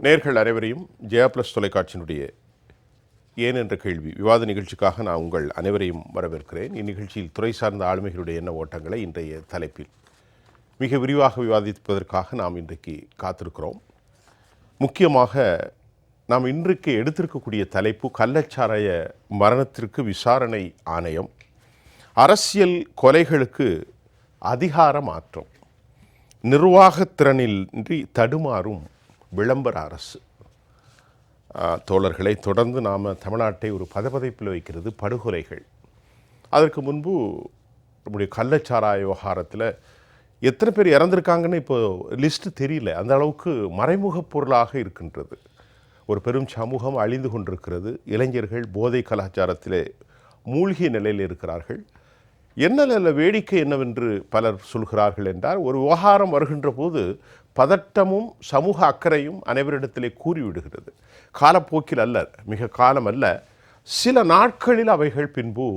நேர்கள் அனைவரையும் ஜெயா பிளஸ் தொலைக்காட்சியினுடைய ஏன் என்ற கேள்வி விவாத நிகழ்ச்சிக்காக நான் உங்கள் அனைவரையும் வரவேற்கிறேன். இந்நிகழ்ச்சியில் துறை சார்ந்த ஆளுமைகளுடைய எண்ண ஓட்டங்களை இன்றைய தலைப்பில் மிக விரிவாக விவாதிப்பதற்காக நாம் இன்றைக்கு காத்திருக்கிறோம். முக்கியமாக நாம் இன்றைக்கு எடுத்திருக்கக்கூடிய தலைப்பு கள்ளச்சாராய மரணத்திற்கு விசாரணை ஆணையம், அரசியல் கொலைகளுக்கு அதிகார மாற்றம், நிர்வாகத்திறனின்றி தடுமாறும் விளம்பர அரசு. தோழர்களை தொடர்ந்து நாம் தமிழ்நாட்டை ஒரு பதப்பதைப்பில் வைக்கிறது படுகொலைகள். அதற்கு முன்பு நம்முடைய கள்ளச்சாராய விவகாரத்தில் எத்தனை பேர் இறந்துருக்காங்கன்னு இப்போ லிஸ்ட்டு தெரியல. அந்த அளவுக்கு மறைமுக பொருளாக இருக்கின்றது. ஒரு பெரும் சமூகம் அழிந்து கொண்டிருக்கிறது. இளைஞர்கள் போதை கலாச்சாரத்திலே மூழ்கிய நிலையில் இருக்கிறார்கள். என்ன வேடிக்கை என்னவென்று பலர் சொல்கிறார்கள் என்றால், ஒரு விவகாரம் வருகின்ற போது பதட்டமும் சமூக அக்கறையும் அனைவரிடத்திலே கூறிவிடுகிறது. காலப்போக்கில் அல்ல, மிக காலம் அல்ல, சில நாட்களில் அவைகள் பின்பு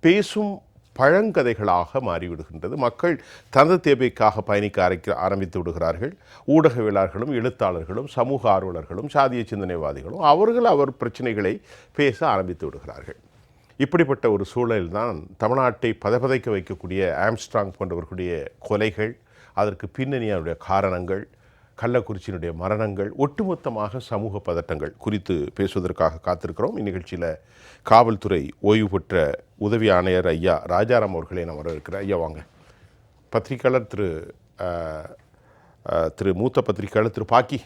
பேசும் பழங்கதைகளாக மாறிவிடுகின்றது. மக்கள் தனது தேவைக்காக பயணிக்க ஆரம்பித்து விடுகிறார்கள். ஊடகவியலாளர்களும் எழுத்தாளர்களும் சமூக ஆர்வலர்களும் சாதிய சிந்தனைவாதிகளும் அவர் பிரச்சனைகளை பேச ஆரம்பித்து விடுகிறார்கள். இப்படிப்பட்ட ஒரு சூழலில்தான் தமிழ்நாட்டை பதப்பதைக்க வைக்கக்கூடிய ஆம்ஸ்ட்ராங் போன்றவர்களுடைய கொலைகள், அதற்கு பின்னணியினுடைய காரணங்கள், கள்ளக்குறிச்சியினுடைய மரணங்கள், ஒட்டுமொத்தமாக சமூக பதட்டங்கள் குறித்து பேசுவதற்காக காத்திருக்கிறோம். இந்நிகழ்ச்சியில் காவல்துறை ஓய்வு பெற்ற உதவி ஆணையர் ஐயா ராஜாராம் அவர்களை நான் வரவேற்கிறேன். ஐயா வாங்க. பத்திரிகையாளர் திரு மூத்த பத்திரிகையாளர் திரு பாக்கி,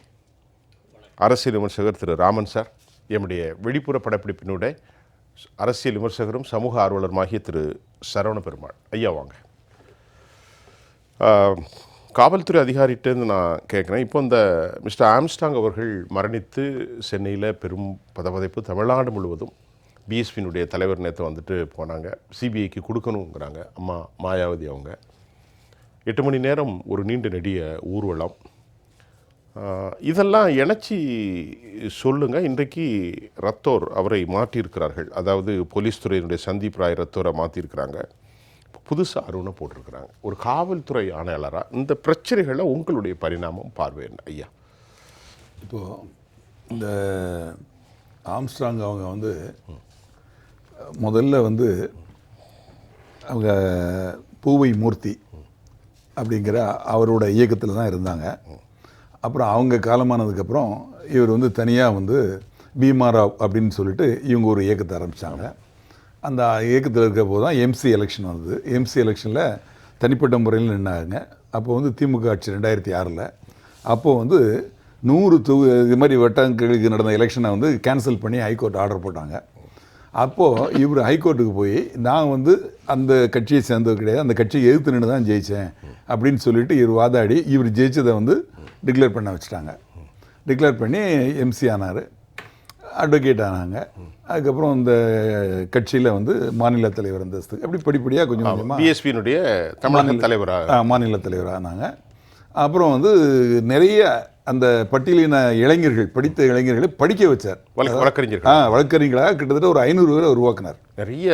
அரசியல் விமர்சகர் திரு ராமன் சார், எம்முடைய வெளிப்புற படப்பிடிப்பினுடைய அரசியல் விமர்சகரும் சமூக ஆர்வலருமாகிய திரு சரவண பெருமாள். ஐயா வாங்க. காவல்துறை அதிகாரிகிட்டேருந்து நான் கேட்குறேன், இப்போ இந்த மிஸ்டர் ஆம்ஸ்ட்ராங் அவர்கள் மரணித்து சென்னையில் பெரும் பதப்பதைப்பு தமிழ்நாடு முழுவதும். பிஎஸ்பியினுடைய தலைவர் நேற்று வந்துட்டு போனாங்க, சிபிஐக்கு கொடுக்கணுங்கிறாங்க அம்மா மாயாவதி அவங்க. 8 மணி நேரம் ஒரு நீண்ட நெடிய ஊர்வலம். இதெல்லாம் இணைச்சி சொல்லுங்கள். இன்றைக்கு ரத்தோர் அவரை மாற்றியிருக்கிறார்கள், அதாவது போலீஸ் துறையினுடைய சந்தீப் ராய் ரத்தோரை மாற்றிருக்கிறாங்க. புதுசாக அருணை போட்டிருக்கிறாங்க. ஒரு காவல்துறை ஆணையாளராக இந்த பிரச்சனைகளில் உங்களுடைய பரிணாமம் பார்வை என்ன ஐயா? இப்போது இந்த ஆம்ஸ்ட்ராங் அவங்க முதல்ல அவங்க பூவை மூர்த்தி அப்படிங்கிற அவரோட இயக்கத்தில் தான் இருந்தாங்க. அப்புறம் அவங்க காலமானதுக்கப்புறம் இவர் தனியாக பீமாராவ் அப்படின்னு சொல்லிட்டு இவங்க ஒரு இயக்கத்தை ஆரம்பித்தாங்க. அந்த இயக்கத்தில் இருக்கிற போது தான் எம்சி எலெக்ஷன் வந்தது. எம்சி எலெக்ஷனில் தனிப்பட்ட முறையில் நின்னாங்க. அப்போ திமுக ஆட்சி 2006. அப்போது 100 இது மாதிரி வட்டங்களுக்கு நடந்த எலெக்ஷனை கேன்சல் பண்ணி ஹைகோர்ட் ஆர்டர் போட்டாங்க. அப்போது இவர் ஹைகோர்ட்டுக்கு போய் நான் அந்த கட்சியை சேர்ந்தது கிடையாது, அந்த கட்சியை எதிர்த்து நின்று தான் ஜெயித்தேன் அப்படின்னு சொல்லிட்டு இவர் வாதாடி இவர் ஜெயிச்சதை டிக்ளேர் பண்ண வச்சுட்டாங்க. டிக்ளேர் பண்ணி எம்சி ஆனார், அட்வொகேட் ஆனாங்க. அதுக்கப்புறம் இந்த கட்சியில் மாநில தலைவர் அந்தஸ்து, அப்படி படிப்படியாக கொஞ்சம் கொஞ்சமாக பிஎஸ்பியினுடைய தமிழக தலைவராக மாநில தலைவராக ஆனாங்க. அப்புறம் நிறைய அந்த பட்டியலின இளைஞர்கள், படித்த இளைஞர்களை படிக்க வச்சார். வழக்கறிஞர்களாக கிட்டத்தட்ட ஒரு 500 பேரை உருவாக்கினார். நிறைய.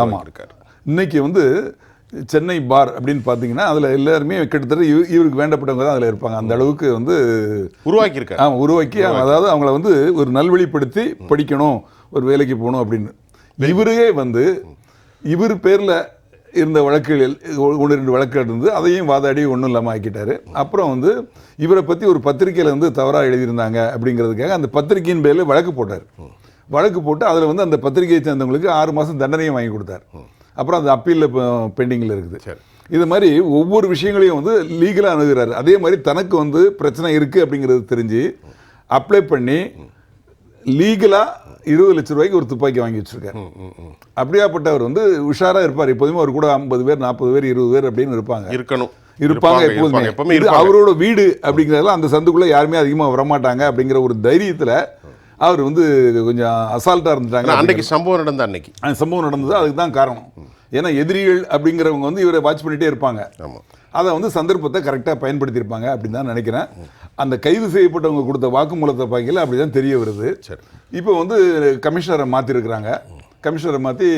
ஆமாம் இருக்கார். இன்னைக்கு சென்னை பார் அப்படின்னு பார்த்தீங்கன்னா அதில் எல்லாருமே கிட்டத்தட்ட இவருக்கு வேண்டப்பட்டவங்க தான் அதில் இருப்பாங்க. அந்த அளவுக்கு உருவாக்கியிருக்காரு. உருவாக்கி அதாவது அவங்கள ஒரு நல்வழிப்படுத்தி படிக்கணும், ஒரு வேலைக்கு போகணும் அப்படின்னு. இவரே இவர் பேரில் இருந்த வழக்குகள் 1-2 வழக்குகள் இருந்து அதையும் வாதாடி ஒன்றும் இல்லாமல் ஆக்கிட்டார். அப்புறம் இவரை பற்றி ஒரு பத்திரிகையில் தவறாக எழுதியிருந்தாங்க அப்படிங்கிறதுக்காக அந்த பத்திரிகையின் பேரில் வழக்கு போட்டார். வழக்கு போட்டு அதில் அந்த பத்திரிகையை சேர்ந்தவங்களுக்கு 6 மாதம் தண்டனையும் வாங்கி கொடுத்தார். அப்புறம் அந்த அப்பீலில் பெண்டிங்கில் இருக்குது. இது மாதிரி ஒவ்வொரு விஷயங்களையும் லீகலாக அணுகிறார். அதே மாதிரி தனக்கு பிரச்சனை இருக்குது அப்படிங்கிறது தெரிஞ்சு அப்ளை பண்ணி லீகலாக 20 லட்ச ரூபாய்க்கு ஒரு துப்பாக்கி வாங்கி வச்சுருக்கார். அப்படியாப்பட்டவர் உஷாராக இருப்பார். எப்போதுமே அவர் கூட 50 பேர் 40 பேர் 20 பேர் அப்படின்னு இருப்பாங்க எப்போதுமே. இது அவரோட வீடு அப்படிங்கிறதுல அந்த சந்துக்குள்ளே யாருமே அதிகமாக வரமாட்டாங்க அப்படிங்கிற ஒரு தைரியத்தில் அவர் கொஞ்சம் அசால்ட்டாக இருந்துட்டாங்க. அன்றைக்கு சம்பவம் நடந்தது, அன்னைக்கு அந்த சம்பவம் நடந்தது. அதுக்கு தான் காரணம். ஏன்னா எதிரிகள் அப்படிங்கிறவங்க இவரை வாட்ச் பண்ணிகிட்டே இருப்பாங்க. அதை சந்தர்ப்பத்தை கரெக்டாக பயன்படுத்தியிருப்பாங்க அப்படின்னு தான் நினைக்கிறேன். அந்த கைது செய்யப்பட்டவங்க கொடுத்த வாக்குமூலத்தை பார்க்கல அப்படி தான் தெரிய வருது. இப்போ கமிஷனரை மாற்றிருக்கிறாங்க. கமிஷனரை மாற்றி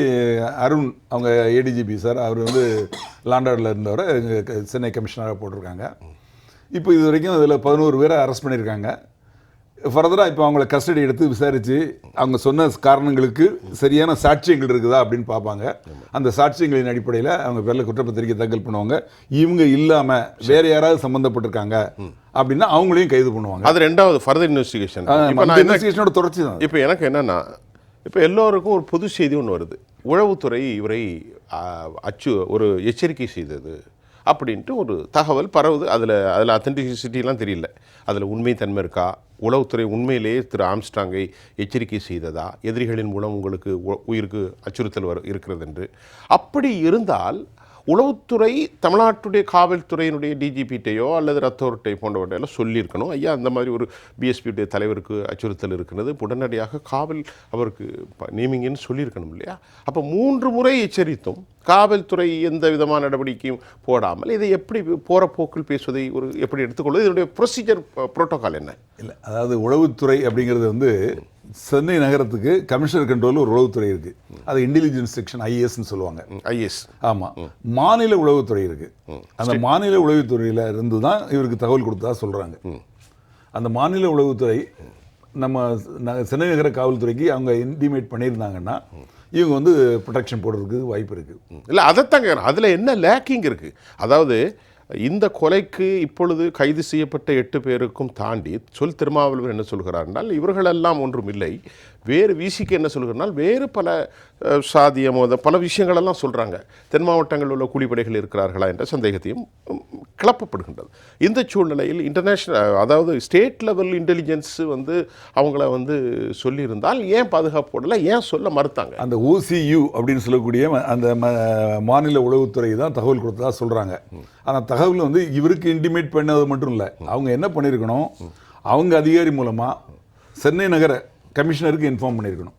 அருண் அவங்க ஏடிஜிபி சார், அவர் லாண்டார்டில் இருந்தவரை சென்னை கமிஷனராக போட்டிருக்காங்க. இப்போ இது வரைக்கும் இதில் 11 பேரை அரெஸ்ட் பண்ணியிருக்காங்க. ஃபர்தராக இப்போ அவங்கள கஸ்டடி எடுத்து விசாரித்து அவங்க சொன்ன காரணங்களுக்கு சரியான சாட்சியங்கள் இருக்குதா அப்படின்னு பார்ப்பாங்க. அந்த சாட்சியங்களின் அடிப்படையில் அவங்க பேரில் குற்றப்பத்திரிக்கை தாக்கல் பண்ணுவாங்க. இவங்க இல்லாமல் வேற யாராவது சம்மந்தப்பட்டிருக்காங்க அப்படின்னா அவங்களையும் கைது பண்ணுவாங்க. அது ரெண்டாவது ஃபர்தர் இன்வெஸ்டிகேஷன். இன்வெஸ்டிகேஷனோட தொடர்ச்சி தான். இப்போ எனக்கு என்னன்னா, இப்போ எல்லோருக்கும் ஒரு பொது செய்தி ஒன்று வருது. உளவுத்துறை இவரை ஒரு எச்சரிக்கை செய்தது அப்படின்ட்டு ஒரு தகவல் பரவுது. அதில் அத்தென்டிசிட்டிலாம் தெரியல. அதில் உண்மைத்தன்மை இருக்கா, உளவுத்துறை உண்மையிலேயே திரு ஆம்ஸ்ட்ராங்கை எச்சரிக்கை செய்ததா, எதிரிகளின் மூலம் உங்களுக்கு உயிருக்கு அச்சுறுத்தல் இருக்கிறது என்று. அப்படி இருந்தால் உளவுத்துறை தமிழ்நாட்டுடைய காவல்துறையினுடைய டிஜிபிட்டையோ அல்லது ரத்தோர்ட்டை போன்றவற்றையெல்லாம் சொல்லியிருக்கணும். ஐயா அந்த மாதிரி ஒரு பிஎஸ்பியுடைய தலைவருக்கு அச்சுறுத்தல் இருக்கிறது, உடனடியாக காவல் அவருக்கு நியமிங்கன்னு சொல்லியிருக்கணும் இல்லையா? அப்போ 3 முறை எச்சரித்தும் காவல்துறை எந்த விதமான நடவடிக்கையும் போடாமல் இதை எப்படி போகிற போக்கில் பேசுவதை எப்படி எடுத்துக்கொள்வது? இதனுடைய ப்ரொசீஜர் புரோட்டோகால் என்ன? இல்லை, அதாவது உளவுத்துறை அப்படிங்கிறது வந்து சென்னை நகரத்துக்கு கமிஷனர் கண்ட்ரோல் ஒரு உளவுத்துறை இருக்கு. அது இன்டெலிஜென்ஸ் செக்ஷன் ஐஏஎஸ்ன்னு சொல்லுவாங்க. ஐஏஎஸ். ஆமாம். மாநில உளவுத்துறை இருக்கு. அந்த மாநில உளவுத்துறையில இருந்து தான் இவருக்கு தகவல் கொடுத்ததா சொல்றாங்க. அந்த மாநில உளவுத்துறை நம்ம சென்னை நகர காவல்துறைக்கு அவங்க இன்டிமேட் பண்ணியிருந்தாங்கன்னா இவங்க வந்து ப்ரொடெக்ஷன் போடுறதுக்கு வாய்ப்பு இருக்கு. இல்லை, அதைத்தான் கேட்குறேன். அதில் என்ன லேக்கிங் இருக்கு? அதாவது இந்த கொலைக்கு இப்பொழுது கைது செய்யப்பட்ட 8 பேருக்கும் தாண்டி திருமாவளவன் என்ன சொல்கிறார் என்றால், இவர்களெல்லாம் ஒன்றும் இல்லை, வேறு விசிக்கு என்ன சொல்கிறார்கள், வேறு பல சாதிய பல விஷயங்களெல்லாம் சொல்கிறாங்க. தென் மாவட்டங்களில் உள்ள கூலிப்படைகள் இருக்கிறார்களா என்ற சந்தேகத்தையும் கிளப்பப்படுகின்றது. இந்த சூழ்நிலையில் இன்டர்நேஷ்னல், அதாவது ஸ்டேட் லெவல் இன்டெலிஜென்ஸ் வந்து அவங்கள வந்து சொல்லியிருந்தால் ஏன் பாதுகாப்பு போடலை, ஏன் சொல்ல மறுத்தாங்க? அந்த OCU அப்படின்னு சொல்லக்கூடிய அந்த மாநில உளவுத்துறை தான் தகவல் கொடுத்ததா சொல்கிறாங்க. அந்த தகவல் வந்து இவருக்கு இன்டிமேட் பண்ணது மட்டும் இல்லை, அவங்க என்ன பண்ணியிருக்கணும், அவங்க அதிகாரி மூலமாக சென்னை நகர கமிஷனருக்கு இன்ஃபார்ம் பண்ணியிருக்கணும்.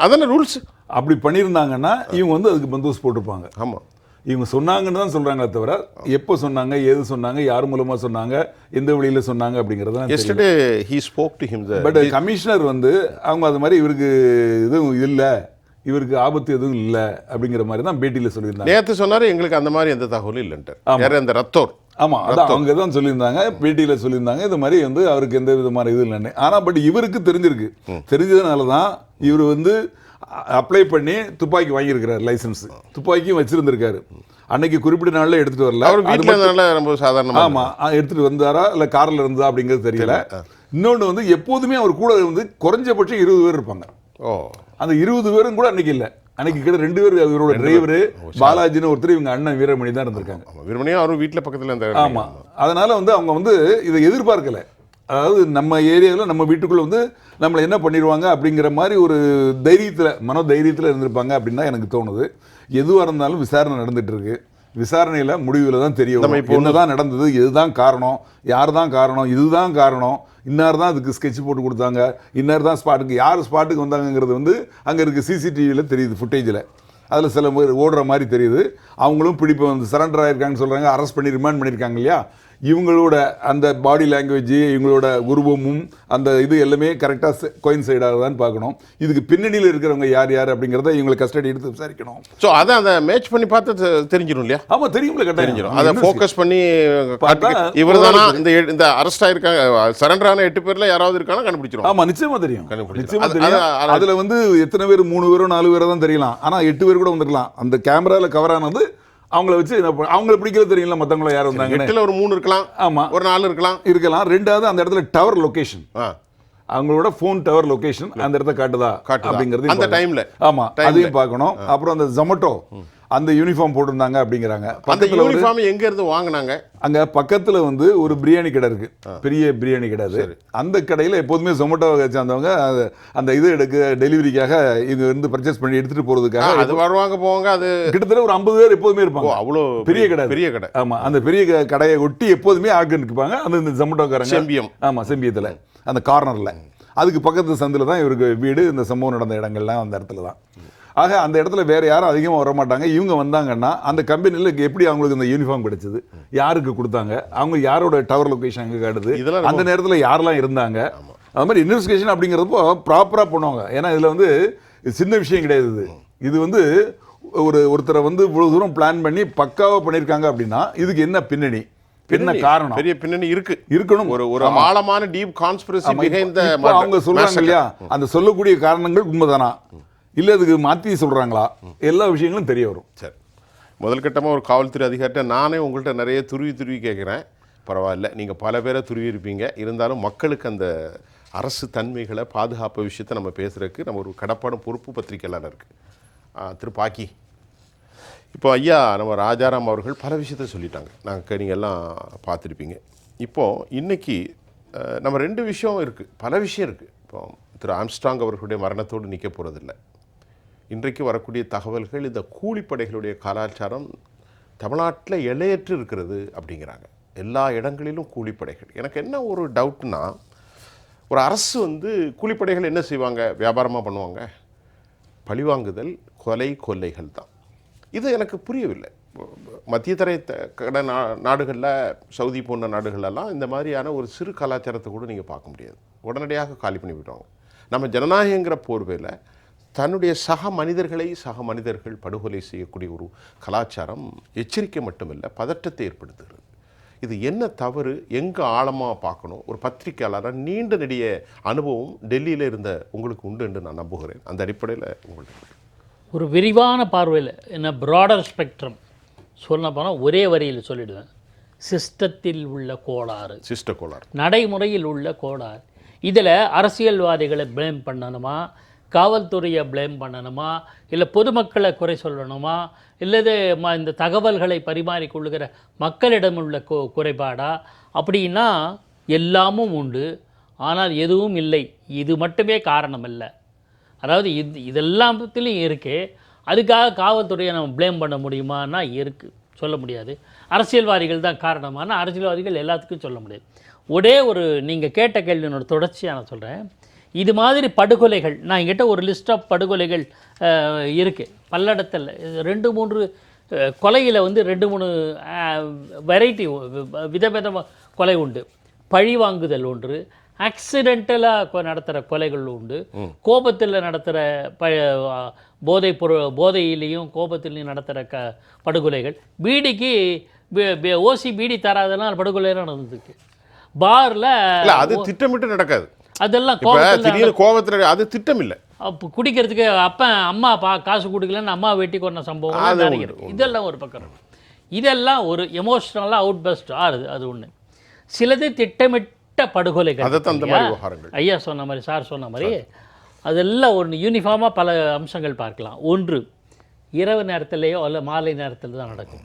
அதான ரூல்ஸ். அப்படி பண்ணியிருந்தாங்கன்னா இவங்க வந்து அதுக்கு பந்தோபஸ்து போட்டிருப்பாங்க. ஆமாம், இவங்க சொன்னாங்கன்னு தான் சொல்கிறாங்களே தவிர எப்போ சொன்னாங்க, ஏது சொன்னாங்க, யார் மூலமாக சொன்னாங்க, எந்த வழியில் சொன்னாங்க அப்படிங்கிறத. பட் கமிஷனர் வந்து அவங்க அது மாதிரி இவருக்கு எதுவும் இல்லை, இவருக்கு ஆபத்து எதுவும் இல்லை அப்படிங்கிற மாதிரி தான் பேட்டியில் சொல்லியிருந்தாங்க. நேற்று சொன்னார் எங்களுக்கு அந்த மாதிரி எந்த தகவலும் இல்லைன்ட்டு அந்த ரத்தோர். ஆமாம், அதான் அவங்க தான் சொல்லியிருந்தாங்க, பேட்டியில் சொல்லியிருந்தாங்க இது மாதிரி வந்து அவருக்கு எந்த விதமான இது இல்லைன்னு. ஆனால் பட் இவருக்கு தெரிஞ்சிருக்கு. தெரிஞ்சதுனால தான் இவர் வந்து அப்ளை பண்ணி துப்பாக்கி வாங்கியிருக்கிறார், லைசன்ஸ் துப்பாக்கியும் வச்சிருந்திருக்காரு. அன்னைக்கு குறிப்பிட்ட நாளில் எடுத்துட்டு வரல. ரொம்ப சாதாரண. ஆமாம், எடுத்துட்டு வந்தாரா இல்லை காரில் இருந்தா அப்படிங்கிறது தெரியல. இன்னொன்று வந்து எப்போதுமே அவர் கூட வந்து குறைஞ்சபட்சம் 20 பேர் இருப்பாங்க. அந்த 20 பேரும் கூட அன்னைக்கு இல்லை. அன்னைக்கு கிட்ட 2 பேர், இவரோட டிரைவர் பாலாஜின்னு ஒருத்தர், இவங்க அண்ணன் வீரமணி தான் இருந்திருக்காங்க. வீரமணியும் அவரும் வீட்டில் பக்கத்தில் இருந்தார். ஆமாம், அதனால வந்து அவங்க வந்து இதை எதிர்பார்க்கல. அதாவது நம்ம ஏரியாவில் நம்ம வீட்டுக்குள்ள வந்து நம்மளை என்ன பண்ணிடுவாங்க அப்படிங்கிற மாதிரி ஒரு தைரியத்தில், மனோதைரியத்தில் இருந்திருப்பாங்க அப்படின்னு தான் எனக்கு தோணுது. எதுவாக இருந்தாலும் விசாரணை நடந்துட்டு இருக்கு. விசாரணையில் முடிவில் தான் தெரியும் என்னதான் நடந்தது, இதுதான் காரணம், யார் தான் காரணம், இதுதான் காரணம், இன்னார் தான் அதுக்கு ஸ்கெட்ச் போட்டு கொடுத்தாங்க, இன்னார் தான் ஸ்பாட்டுக்கு, யார் ஸ்பாட்டுக்கு வந்தாங்கிறது வந்து அங்கே இருக்குது, சிசிடிவியில் தெரியுது, ஃபுட்டேஜில். அதில் சில பேர் ஓடுற மாதிரி தெரியுது. அவங்களும் பிடிப்பு வந்து சரண்டர் ஆகிருக்காங்கன்னு சொல்கிறாங்க, அரெஸ்ட் பண்ணி ரிமாண்ட் பண்ணியிருக்காங்க இல்லையா. இவங்களோட அந்த பாடி லாங்குவேஜ், இவங்களோட உருவமும் அந்த இது எல்லாமே கரெக்டாக கோயின்சைட் ஆகுதான்னு பார்க்கணும். இதுக்கு பின்னணியில் இருக்கிறவங்க யார் யார் அப்படிங்கிறத இவங்களை கஸ்டடி எடுத்து விசாரிக்கணும். ஸோ அதை அந்த மேட்ச் பண்ணி பார்த்து தெரிஞ்சிடும் இல்லையா? ஆமாம், தெரியும்ல, தெரிஞ்சிடும். அதை ஃபோக்கஸ் பண்ணி இவர் தானா இந்த அரெஸ்ட் ஆயிருக்காங்க, சரண்டர் ஆன 8 பேர்ல யாராவது இருக்கானா கண்டுபிடிச்சிடும். ஆமாம், நிச்சயமா தெரியும், நிச்சயமா தெரியும். அதில் வந்து எத்தனை பேர், 3 பேரோ 4 பேரோ தான் தெரியலாம். ஆனால் 8 பேர் கூட வந்துருக்கலாம். அந்த கேமராவில் கவர் ஆனது அவங்கள வச்சு அவங்கள பிடிக்கிறது தெரியல. மற்றவங்கள யார் வந்தாங்க, 8ல் ஒரு 3 இருக்கலாம், ஆமாம், ஒரு 4 இருக்கலாம். ரெண்டாவது அந்த இடத்துல டவர் லொகேஷன், அவங்களோட ஃபோன் டவர் லொகேஷன் அந்த இடத்த காட்டுதா அப்படிங்கிறது அந்த டைம்ல. ஆமா, அதையும் பார்க்கணும். அப்புறம் அந்த ஜொமேட்டோ அந்த யூனிஃபார்ம் போட்டிருந்தாங்க அப்படிங்கிறாங்க. அந்த யூனிஃபார்ம் எங்க இருந்து வாங்குனாங்க? அங்க பக்கத்துல வந்து ஒரு பிரியாணி கடை இருக்கு, பெரிய பிரியாணி கடை. அது அந்த கடையில எப்போதுமே ஜொமேட்டோ சேர்ந்தவங்க அந்த இது டெலிவரிக்காக இங்க இருந்து பர்ச்சேஸ் பண்ணி எடுத்துட்டு போறதுக்காக அது வருவாங்க போவாங்க. அது கிட்டத்தட்ட ஒரு 50 பேர் எப்போதுமே இருப்பாங்க. அவ்வளோ பெரிய கடை, பெரிய கடை. ஆமா, அந்த பெரிய கடையை ஒட்டி எப்போதுமே ஆட்கள் இருப்பாங்க. அந்த ஜொமேட்டோக்காரங்க செம்பியம், ஆமா, செம்பியத்துல அந்த கார்னர்ல, அதுக்கு பக்கத்து சந்தில தான் இவருக்கு வீடு. இந்த சம்பவம் நடந்த இடங்கள்லாம் அந்த இடத்துல தான். ஆக அந்த இடத்துல வேற யாரும் அதிகமாக வர மாட்டாங்க. இவங்க வந்தாங்கன்னா அந்த கம்பெனியில் எப்படி அவங்களுக்கு இந்த யூனிஃபார்ம் கிடைச்சது, யாருக்கு கொடுத்தாங்க, அவங்க யாரோட டவர் லொகேஷன் அங்கே காட்டுது, அந்த நேரத்தில் யாரெல்லாம் இருந்தாங்க, அது மாதிரி இன்வெஸ்டிகேஷன் அப்படிங்கிறப்போ ப்ராப்பராக பண்ணுவாங்க. ஏன்னா இதில் வந்து சின்ன விஷயம் கிடையாது. இது வந்து ஒருத்தரை வந்து இவ்வளோ தூரம் பிளான் பண்ணி பக்காவாக பண்ணியிருக்காங்க அப்படின்னா இதுக்கு என்ன பின்னணி, என்ன காரணம், பெரிய பின்னணி இருக்கணும். ஒரு ஆழமான டீப் கான்ஸ்பிரசி பிஹைண்ட் அவங்க சொல்றாங்க இல்லையா, அந்த சொல்லக்கூடிய காரணங்கள் உண்மைதானா இல்ல அதுக்கு மாற்றி சொல்றாங்களா, எல்லா விஷயங்களும் தெரிய வரும். சரி, முதல் கட்டமாக ஒரு காவல்துறை அதிகாரிட்ட நானே உங்கள்கிட்ட நிறைய துருவி கேட்குறேன். பரவாயில்ல, நீங்கள் பல பேரை துருவி இருப்பீங்க. இருந்தாலும் மக்களுக்கு அந்த அரசு தன்மைகளை பாதுகாப்பு விஷயத்தை நம்ம பேசுகிறதுக்கு நம்ம ஒரு கடப்பாடும் பொறுப்பு பத்திரிக்கையாளர் இருக்குது. திரு பாக்கி, இப்போ ஐயா நம்ம ராஜாராம் அவர்கள் பல விஷயத்த சொல்லிட்டாங்க. நீங்கள் எல்லாம் பார்த்துருப்பீங்க. இப்போது இன்றைக்கி நம்ம 2 விஷயம் இருக்குது, பல விஷயம் இருக்குது. இப்போ திரு ஆம்ஸ்ட்ராங் அவர்களுடைய மரணத்தோடு நிற்க போகிறதில்ல. இன்றைக்கு வரக்கூடிய தகவல்கள் இந்த கூலிப்படைகளுடைய கலாச்சாரம் தமிழ்நாட்டில் எல்லையற்று இருக்கிறது அப்படிங்கிறாங்க. எல்லா இடங்களிலும் கூலிப்படைகள். எனக்கு என்ன ஒரு டவுட்னா, ஒரு அரசு கூலிப்படைகள் என்ன செய்வாங்க, வியாபாரமாக பண்ணுவாங்க, பழிவாங்குதல், கொள்ளைகள் தான். இது எனக்கு புரியவில்லை. மத்திய தரை கட நாடுகளில், சவுதி போன்ற நாடுகளெல்லாம் இந்த மாதிரியான ஒரு சிறு கலாச்சாரத்தை கூட நீங்கள் பார்க்க முடியாது. உடனடியாக காலி பண்ணி விடுவாங்க. நம்ம ஜனநாயகங்கிற போர்வையில் தன்னுடைய சக மனிதர்கள் படுகொலை செய்யக்கூடிய ஒரு கலாச்சாரம் எச்சரிக்கை மட்டுமில்லை, பதற்றத்தை ஏற்படுத்துகிறது. இது என்ன தவறு, எங்கே ஆழமாக பார்க்கணும்? ஒரு பத்திரிகையாளராக நீண்ட நெடிய அனுபவம் டெல்லியில் இருந்த உங்களுக்கு உண்டு என்று நான் நம்புகிறேன். அந்த அடிப்படையில் உங்களுக்கு ஒரு விரிவான பார்வையில் என்ன ப்ராடர் ஸ்பெக்ட்ரம் சொல்ல போனால் ஒரே வரியில் சொல்லிடுவேன். சிஸ்டத்தில் உள்ள கோளாறு, நடைமுறையில் உள்ள கோளாறு. இதில் அரசியல்வாதிகளை ப்ளேம் பண்ணணுமா, காவல்துறையை ப்ளேம் பண்ணணுமா, இல்லை பொதுமக்களை குறை சொல்லணுமா, இல்லது இந்த தகவல்களை பரிமாறிக்கொள்ளுகிற மக்களிடம் உள்ள குறைபாடா அப்படின்னா எல்லாமும் உண்டு. ஆனால் எதுவும் இல்லை, இது மட்டுமே காரணம் இல்லை. அதாவது இதெல்லாத்துலேயும் இருக்குது. அதுக்காக காவல்துறையை நம்ம ப்ளேம் பண்ண முடியுமான்னா இருக்குது, சொல்ல முடியாது. அரசியல்வாதிகள் தான் காரணமான அரசியல்வாதிகள் எல்லாத்துக்கும் சொல்ல முடியாது. ஒரே ஒரு நீங்கள் கேட்ட கேள்வியோட தொடர்ச்சியாக நான் சொல்கிறேன். இது மாதிரி படுகொலைகள் நான் என்கிட்ட ஒரு லிஸ்ட் ஆஃப் படுகொலைகள் இருக்குது. பல்லடத்தில் 2-3 கொலையில் 2-3 வெரைட்டி விதவிதமாக கொலை உண்டு. பழிவாங்குதல் ஒன்று, ஆக்சிடென்டலாக நடத்துகிற கொலைகள் உண்டு, கோபத்தில் நடத்துகிற போதையிலையும் கோபத்திலையும் நடத்துகிற படுகொலைகள். பீடிக்கு ஓசி பீடி தராதெல்லாம் படுகொலைலாம் நடந்துருக்கு. பாரில் அது திட்டமிட்டு நடக்காது. அதெல்லாம் கோபத்தில் அது திட்டம் இல்லை. அப்போ குடிக்கிறதுக்கு அம்மா காசு கொடுக்கலன்னு அம்மா வெட்டி கொண்ட சம்பவம் இதெல்லாம் ஒரு பக்கம். இதெல்லாம் ஒரு எமோஷ்னலாக அவுட் பஸ்ட் ஆகுது. அது ஒன்று. சிலது திட்டமிட்ட படுகொலைகள். ஐயா சொன்ன மாதிரி, சார் சொன்ன மாதிரி அதெல்லாம் ஒன்று யூனிஃபார்மாக பல அம்சங்கள் பார்க்கலாம். ஒன்று, இரவு நேரத்திலேயோ அல்ல மாலை நேரத்தில் தான் நடக்கும்.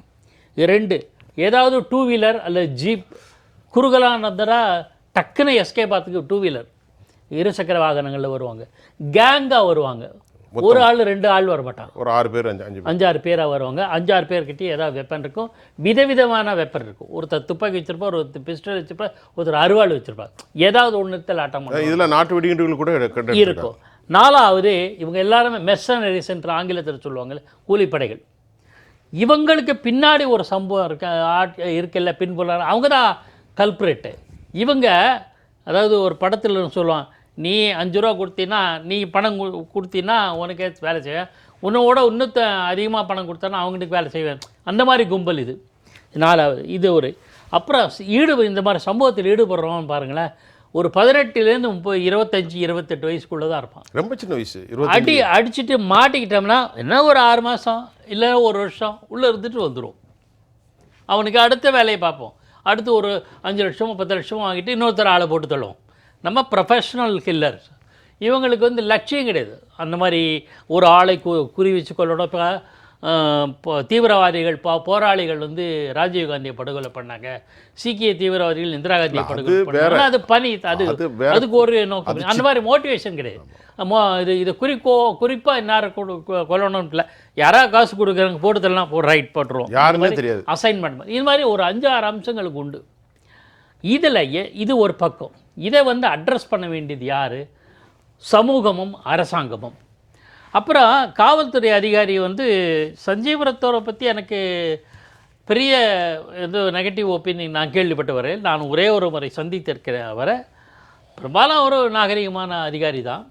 2, ஏதாவது 2 வீலர் அல்லது ஜீப் குறுகலானதா டக்குன்னு எஸ்கேப் ஆகிறதுக்கு 2 வீலர் இருசக்கர வாகனங்களில் வருவாங்க, கேங்காக வருவாங்க. ஒரு ஆள் 2 ஆள் வர மாட்டாங்க, ஒரு 6 பேர் 5-6 பேராக வருவாங்க. 5-6 பேர்கிட்டே ஏதாவது வெப்பன் இருக்கும், விதவிதமான வெப்பன் இருக்கும். ஒருத்தர் துப்பாக்கி வச்சிருப்பா, ஒருத்தர் பிஸ்டல் வச்சிருப்பா, ஒருத்தர் அருவாள் வச்சிருப்பா. ஏதாவது ஒன்றுத்தில் ஆட்டம் இதில் நாட்டு வெடிகுண்டுகள் கூட இருக்கும். 4வது, இவங்க எல்லாருமே மெர்சனரிஸ் என்று ஆங்கிலத்தில் சொல்லுவாங்க, கூலிப்படைகள். இவங்களுக்கு பின்னாடி ஒரு சம்பவம் இருக்குல்ல, பின்புல அவங்க தான் கல்ப்ரேட்டு. இவங்க அதாவது ஒரு படத்தில் சொல்லுவான், நீ 5 ரூபா கொடுத்தீன்னா, நீ பணம் கொடுத்தீன்னா உனக்கே வேலை செய்ய, உன்னோட இன்னும் அதிகமாக பணம் கொடுத்தானா அவங்களுக்கு வேலை செய்வேன். அந்த மாதிரி கும்பல் இது. 4வது இது ஒரு. அப்புறம் இந்த மாதிரி சம்பவத்தில் ஈடுபடுறோம்னு பாருங்களேன், ஒரு 18லேருந்து 25, 28 வயசுக்குள்ளே தான் இருப்பான். ரொம்ப சின்ன வயசு. அடிச்சுட்டு மாட்டிக்கிட்டோம்னா என்ன ஒரு 6 மாதம் இல்லை 1 வருஷம் உள்ளே இருந்துட்டு வந்துடும். அவனுக்கு அடுத்த வேலையை பார்ப்போம். அடுத்து ஒரு 5 லட்சமோ 10 லட்சமோ வாங்கிட்டு இன்னொருத்தர் ஆளை போட்டு தள்ளுவோம். நம்ம ப்ரொஃபஷ்னல் கில்லர்ஸ். இவங்களுக்கு லட்சியம் கிடையாது. அந்த மாதிரி ஒரு ஆளை குறி வச்சு கொள்ளணும். இப்போ தீவிரவாதிகள் போராளிகள் ராஜீவ்காந்தியை படுகொலை பண்ணாங்க, சீக்கிய தீவிரவாதிகள் இந்திரா காந்தியை படுகொலை பண்ணாங்க. அது பணி, அதுக்கு ஒரு நோக்கம். அந்த மாதிரி மோட்டிவேஷன் கிடையாது. இது குறிப்பாக இன்னார கொல்லணும்னு இல்லை, யாராவது காசு கொடுக்குறாங்க போட்டுதெல்லாம் ரைட் போட்டுருவோம், யாருமே தெரியாது, அசைன்மெண்ட். இது மாதிரி ஒரு 5-6 அம்சங்களுக்கு உண்டு. இதில் இது ஒரு பக்கம். இதை அட்ரஸ் பண்ண வேண்டியது யார்? சமூகமும் அரசாங்கமும். அப்புறம் காவல்துறை அதிகாரி சஞ்சீவ் ரத்தோரை பற்றி எனக்கு பெரிய நெகட்டிவ் ஒப்பீனியன் நான் கேள்விப்பட்டு வரேன். நான் ஒரே ஒரு முறை சந்தித்திருக்கிறேன் அவரை. பெரும்பாலும் ஒரு நாகரிகமான அதிகாரி தான்.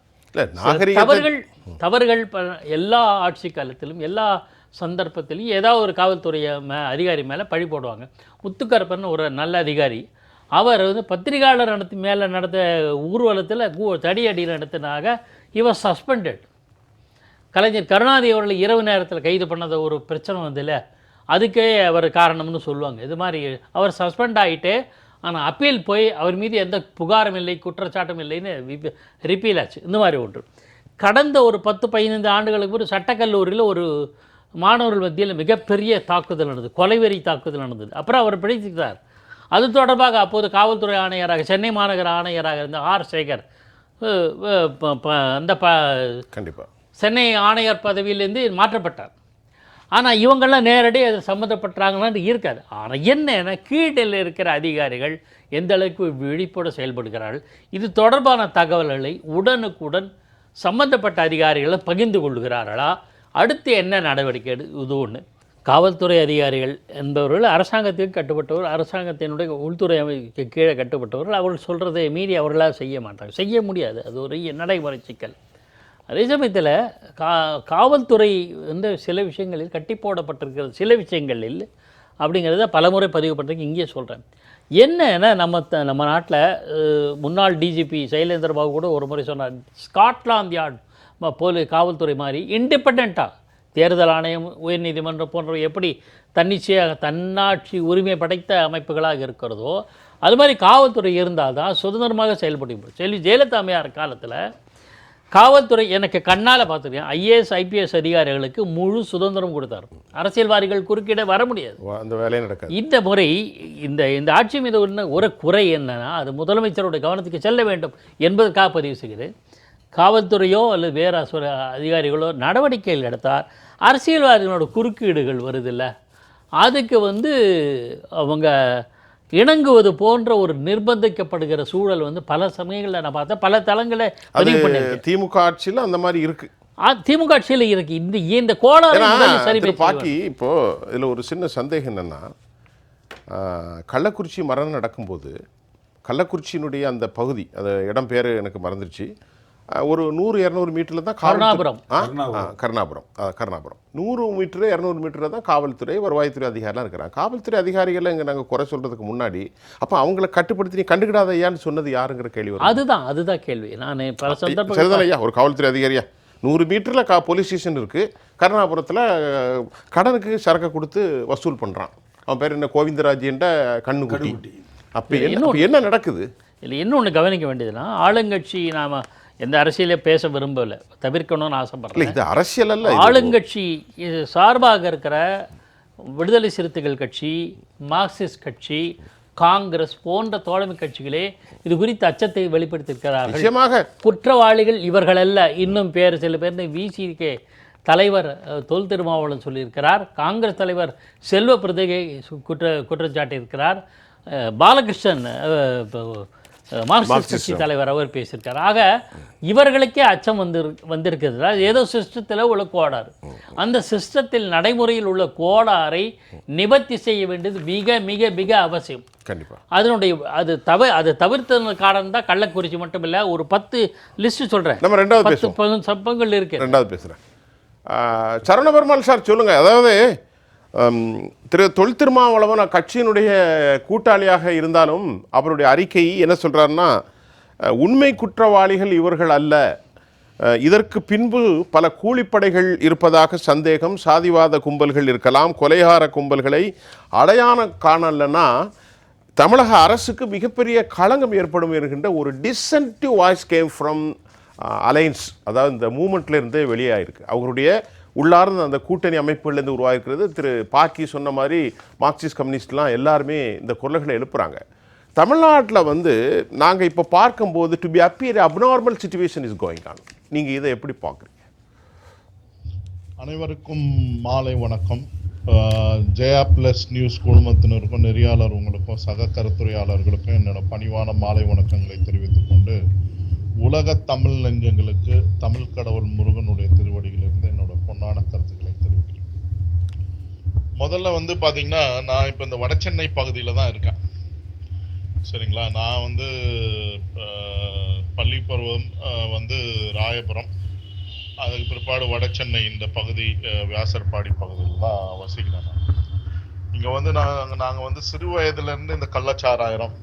தவறுகள் எல்லா ஆட்சி காலத்திலும் எல்லா சந்தர்ப்பத்திலையும் ஏதாவது ஒரு காவல்துறை அதிகாரி மேலே பழி போடுவாங்க. முத்துக்கருப்பன் ஒரு நல்ல அதிகாரி, அவர் வந்து பத்திரிகையாளர் நடத்த ஊர்வலத்தில் தடியடி நடத்தினாக இவர் சஸ்பெண்டட். கலைஞர் கருணாநிதி அவர்களை இரவு நேரத்தில் கைது பண்ணத ஒரு பிரச்சனை வந்தில்ல, அதுக்கே அவர் காரணம்னு சொல்லுவாங்க. இது மாதிரி அவர் சஸ்பெண்ட் ஆகிட்டு, ஆனால் அப்பீல் போய் அவர் மீது எந்த புகாரும் இல்லை, குற்றச்சாட்டும் இல்லைன்னு ரிப்பீல் ஆச்சு. இந்த மாதிரி ஒன்று கடந்த ஒரு 10-15 ஆண்டுகளுக்கு ஒரு சட்டக்கல்லூரியில் ஒரு மாணவர்கள் மத்தியில் மிகப்பெரிய தாக்குதல் நடந்தது, கொலைவெறி தாக்குதல் நடந்தது. அப்புறம் அவர் பிடித்துக்கிறார். அது தொடர்பாக அப்போது காவல்துறை ஆணையராக, சென்னை மாநகர ஆணையராக இருந்த ஆர் சேகர் அந்த கண்டிப்பாக சென்னை ஆணையர் பதவியிலேருந்து மாற்றப்பட்டார். ஆனால் இவங்கெல்லாம் நேரடியாக அது சம்மந்தப்பட்டாங்கன்னு இருக்காது. ஆனால் என்னென்ன கீழில் இருக்கிற அதிகாரிகள் எந்த அளவுக்கு விழிப்போடு செயல்படுகிறார்கள், இது தொடர்பான தகவல்களை உடனுக்குடன் சம்பந்தப்பட்ட அதிகாரிகளை பகிர்ந்து கொள்கிறார்களா, அடுத்து என்ன நடவடிக்கை இது ஒன்று. காவல்துறை அதிகாரிகள் என்பவர்கள் அரசாங்கத்துக்கு கட்டுப்பட்டவர், அரசாங்கத்தினுடைய உள்துறை அமைப்புக்கு கீழே கட்டுப்பட்டவர்கள். அவர்கள் சொல்கிறதை மீறி அவர்களால் செய்ய மாட்டாங்க, செய்ய முடியாது. அது ஒரு நடைமுறை சிக்கல். அதே சமயத்தில் காவல்துறை வந்து சில விஷயங்களில் கட்டி போடப்பட்டிருக்கிறது, சில விஷயங்களில் அப்படிங்கிறத பலமுறை பதிவுப்பட்டிருக்கு. இங்கே சொல்கிறேன். என்னன்னா நம்ம நாட்டில் முன்னாள் டிஜிபி சைலேந்திர பாபு கூட ஒரு முறை சொன்னார், ஸ்காட்லாந்து யார்டு காவல்துறை மாதிரி இண்டிபெண்ட்டாக தேர்தல் ஆணையம், உயர்நீதிமன்றம் போன்றவை எப்படி தன்னிச்சையாக தன்னாட்சி உரிமை படைத்த அமைப்புகளாக இருக்கிறதோ அது மாதிரி காவல்துறை இருந்தால் தான் சுதந்திரமாக செயல்படும். ஜெயலலிதா அம்மையார் காலத்தில் காவல்துறை எனக்கு கண்ணால் பார்த்துருக்கேன், ஐஏஎஸ் ஐபிஎஸ் அதிகாரிகளுக்கு முழு சுதந்திரம் கொடுத்தார். அரசியல்வாதிகள் குறுக்கிட வர முடியாது, அந்த வேலையை நடக்காது. இந்த முறை இந்த ஆட்சி மீது ஒரு குறை என்னன்னா, அது முதலமைச்சருடைய கவனத்துக்கு செல்ல வேண்டும் என்பதற்காக பதிவு செய்கிறேன். காவல்துறையோ அல்லது வேறு அதிகாரிகளோ நடவடிக்கைகள் எடுத்தால் அரசியல்வாதிகளோட குறுக்கீடுகள் வருதில்ல, அதுக்கு வந்து அவங்க இணங்குவது போன்ற ஒரு நிர்பந்திக்கப்படுகிற சூழல் வந்து பல சமயங்களில் நான் பார்த்தேன், பல தளங்களை பதிவு பண்ணியிருக்கேன். திமுக ஆட்சியில் அந்த மாதிரி இருக்கு, திமுக ஆட்சியில் இருக்கு. இந்த கோளாறு சரி பாக்கி. இப்போ இதில் ஒரு சின்ன சந்தேகம் என்னன்னா, கள்ளக்குறிச்சி மரணம் நடக்கும்போது கள்ளக்குறிச்சியினுடைய அந்த பகுதி, அந்த இடம் பேர் எனக்கு மறந்துருச்சு, ஒரு 100-200 மீட்டரில் தான் கருணாபுரம் 100 மீட்டரு 200 மீட்டரில் தான் காவல்துறை வருவாய்த்துறை அதிகாரிலாம் இருக்கிறாங்க. காவல்துறை அதிகாரிகளை இங்கே நாங்கள் குறை சொல்கிறதுக்கு முன்னாடி அப்போ அவங்கள கட்டுப்படுத்தி நீ கண்டுக்கிடாத ஐயான்னு சொன்னது யாருங்கிற கேள்வி வரும். அதுதான் கேள்வி. நான் பல சந்தர்ப்பம் சரிதான் ஐயா, ஒரு காவல்துறை அதிகாரியா 100 மீட்டரில் போலீஸ் ஸ்டேஷன் இருக்குது, கருணாபுரத்தில் கடனுக்கு சரக்கை கொடுத்து வசூல் பண்ணுறான், அவன் பேர் என்ன, கோவிந்தராஜ் என்ற கண்ணுக்குட்டி. அப்போ என்ன நடக்குது? இல்லை, இன்னொன்று கவனிக்க வேண்டியதுன்னா, ஆளுங்கட்சி நாம் எந்த அரசியலே பேச விரும்பலை, தவிர்க்கணும்னு ஆசைப்படுறேன். இது அரசியல் அல்ல. ஆளுங்கட்சி சார்பாக இருக்கிற விடுதலை சிறுத்தைகள் கட்சி, மார்க்சிஸ்ட் கட்சி, காங்கிரஸ் போன்ற தோழமை கட்சிகளே இது குறித்து அச்சத்தை வெளிப்படுத்தியிருக்கிறார்கள். நிச்சயமாக குற்றவாளிகள் இவர்கள் அல்ல. இன்னும் சில பேர் விசிகே தலைவர் தொல் திருமாவளவன் சொல்லியிருக்கிறார், காங்கிரஸ் தலைவர் செல்வ பிரதிகை குற்றச்சாட்டியிருக்கிறார், பாலகிருஷ்ணன் மார்க்சிஸ்ட் கட்சி தலைவர் அவர் பேசியிருக்கார். ஆக இவர்களுக்கே அச்சம் வந்திருக்கிறதுல ஏதோ சிஸ்டத்தில் உள்ள கோளாறு, அந்த சிஸ்டத்தில் நடைமுறையில் உள்ள கோளாறை நிவர்த்தி செய்ய வேண்டியது மிக மிக மிக அவசியம். கண்டிப்பாக அது தவிர்த்தது காரணம் தான் கள்ளக்குறிச்சி மட்டும் இல்லை, ஒரு 10 லிஸ்ட் சொல்கிறேன், நம்ம 2வது சம்பவங்கள் இருக்கு. 2வது பேசுகிறேன். சரவணபெருமாள் சார் சொல்லுங்கள். அதாவது தொல் திருமாவளவன் கட்சியினுடைய கூட்டாளியாக இருந்தாலும் அவருடைய அறிக்கை என்ன சொல்கிறாருன்னா, உண்மை குற்றவாளிகள் இவர்கள் அல்ல, இதற்கு பின்பு பல கூலிப்படைகள் இருப்பதாக சந்தேகம், சாதிவாத கும்பல்கள் இருக்கலாம், கொலைகார கும்பல்களை அடையாளம் காணலன்னா தமிழக அரசுக்கு மிகப்பெரிய களங்கம் ஏற்படும் என்கின்ற ஒரு டிசென்டிவ் வாய்ஸ் கேம் ஃப்ரம் அலையன்ஸ், அதாவது இந்த மூமெண்ட்லேருந்தே வெளியாகிருக்கு. அவருடைய உள்ளார்ந்த அந்த கூட்டணி அமைப்புகள்லேருந்து உருவாகிருக்கிறது. திரு பாக்கி சொன்ன மாதிரி மார்க்சிஸ்ட் கம்யூனிஸ்ட்லாம் எல்லாருமே இந்த குரல்களை எழுப்புகிறாங்க. தமிழ்நாட்டில் வந்து நாங்கள் இப்போ பார்க்கும்போது to be appear abnormal situation is going on. நீங்கள் இதை எப்படி பார்க்குறீங்க? அனைவருக்கும் மாலை வணக்கம். ஜெயா பிளஸ் நியூஸ் குழுமத்தினருக்கும், நெறியாளர் உங்களுக்கும், சக கருத்துரையாளர்களுக்கும் என்னோட பணிவான மாலை வணக்கங்களை தெரிவித்துக் கொண்டு, உலக தமிழ் நெஞ்சங்களுக்கு தமிழ் கடவுள் முருகனுடைய திருவடிகளிலிருந்து என்னோட பொன்னான கருத்துக்களை தெரிவிக்கிறேன். முதல்ல வந்து பார்த்தீங்கன்னா, நான் இப்போ இந்த வடசென்னை பகுதியில் தான் இருக்கேன், சரிங்களா. நான் வந்து பள்ளி பருவம் வந்து ராயபுரம், அதுக்கு பிற்பாடு வட சென்னை இந்த பகுதி வியாசர்பாடி பகுதியில் தான் வசிக்கிறேன் நான். இங்கே வந்து நாங்கள் வந்து சிறு வயதுலேருந்து இந்த கள்ளச்சாராயம்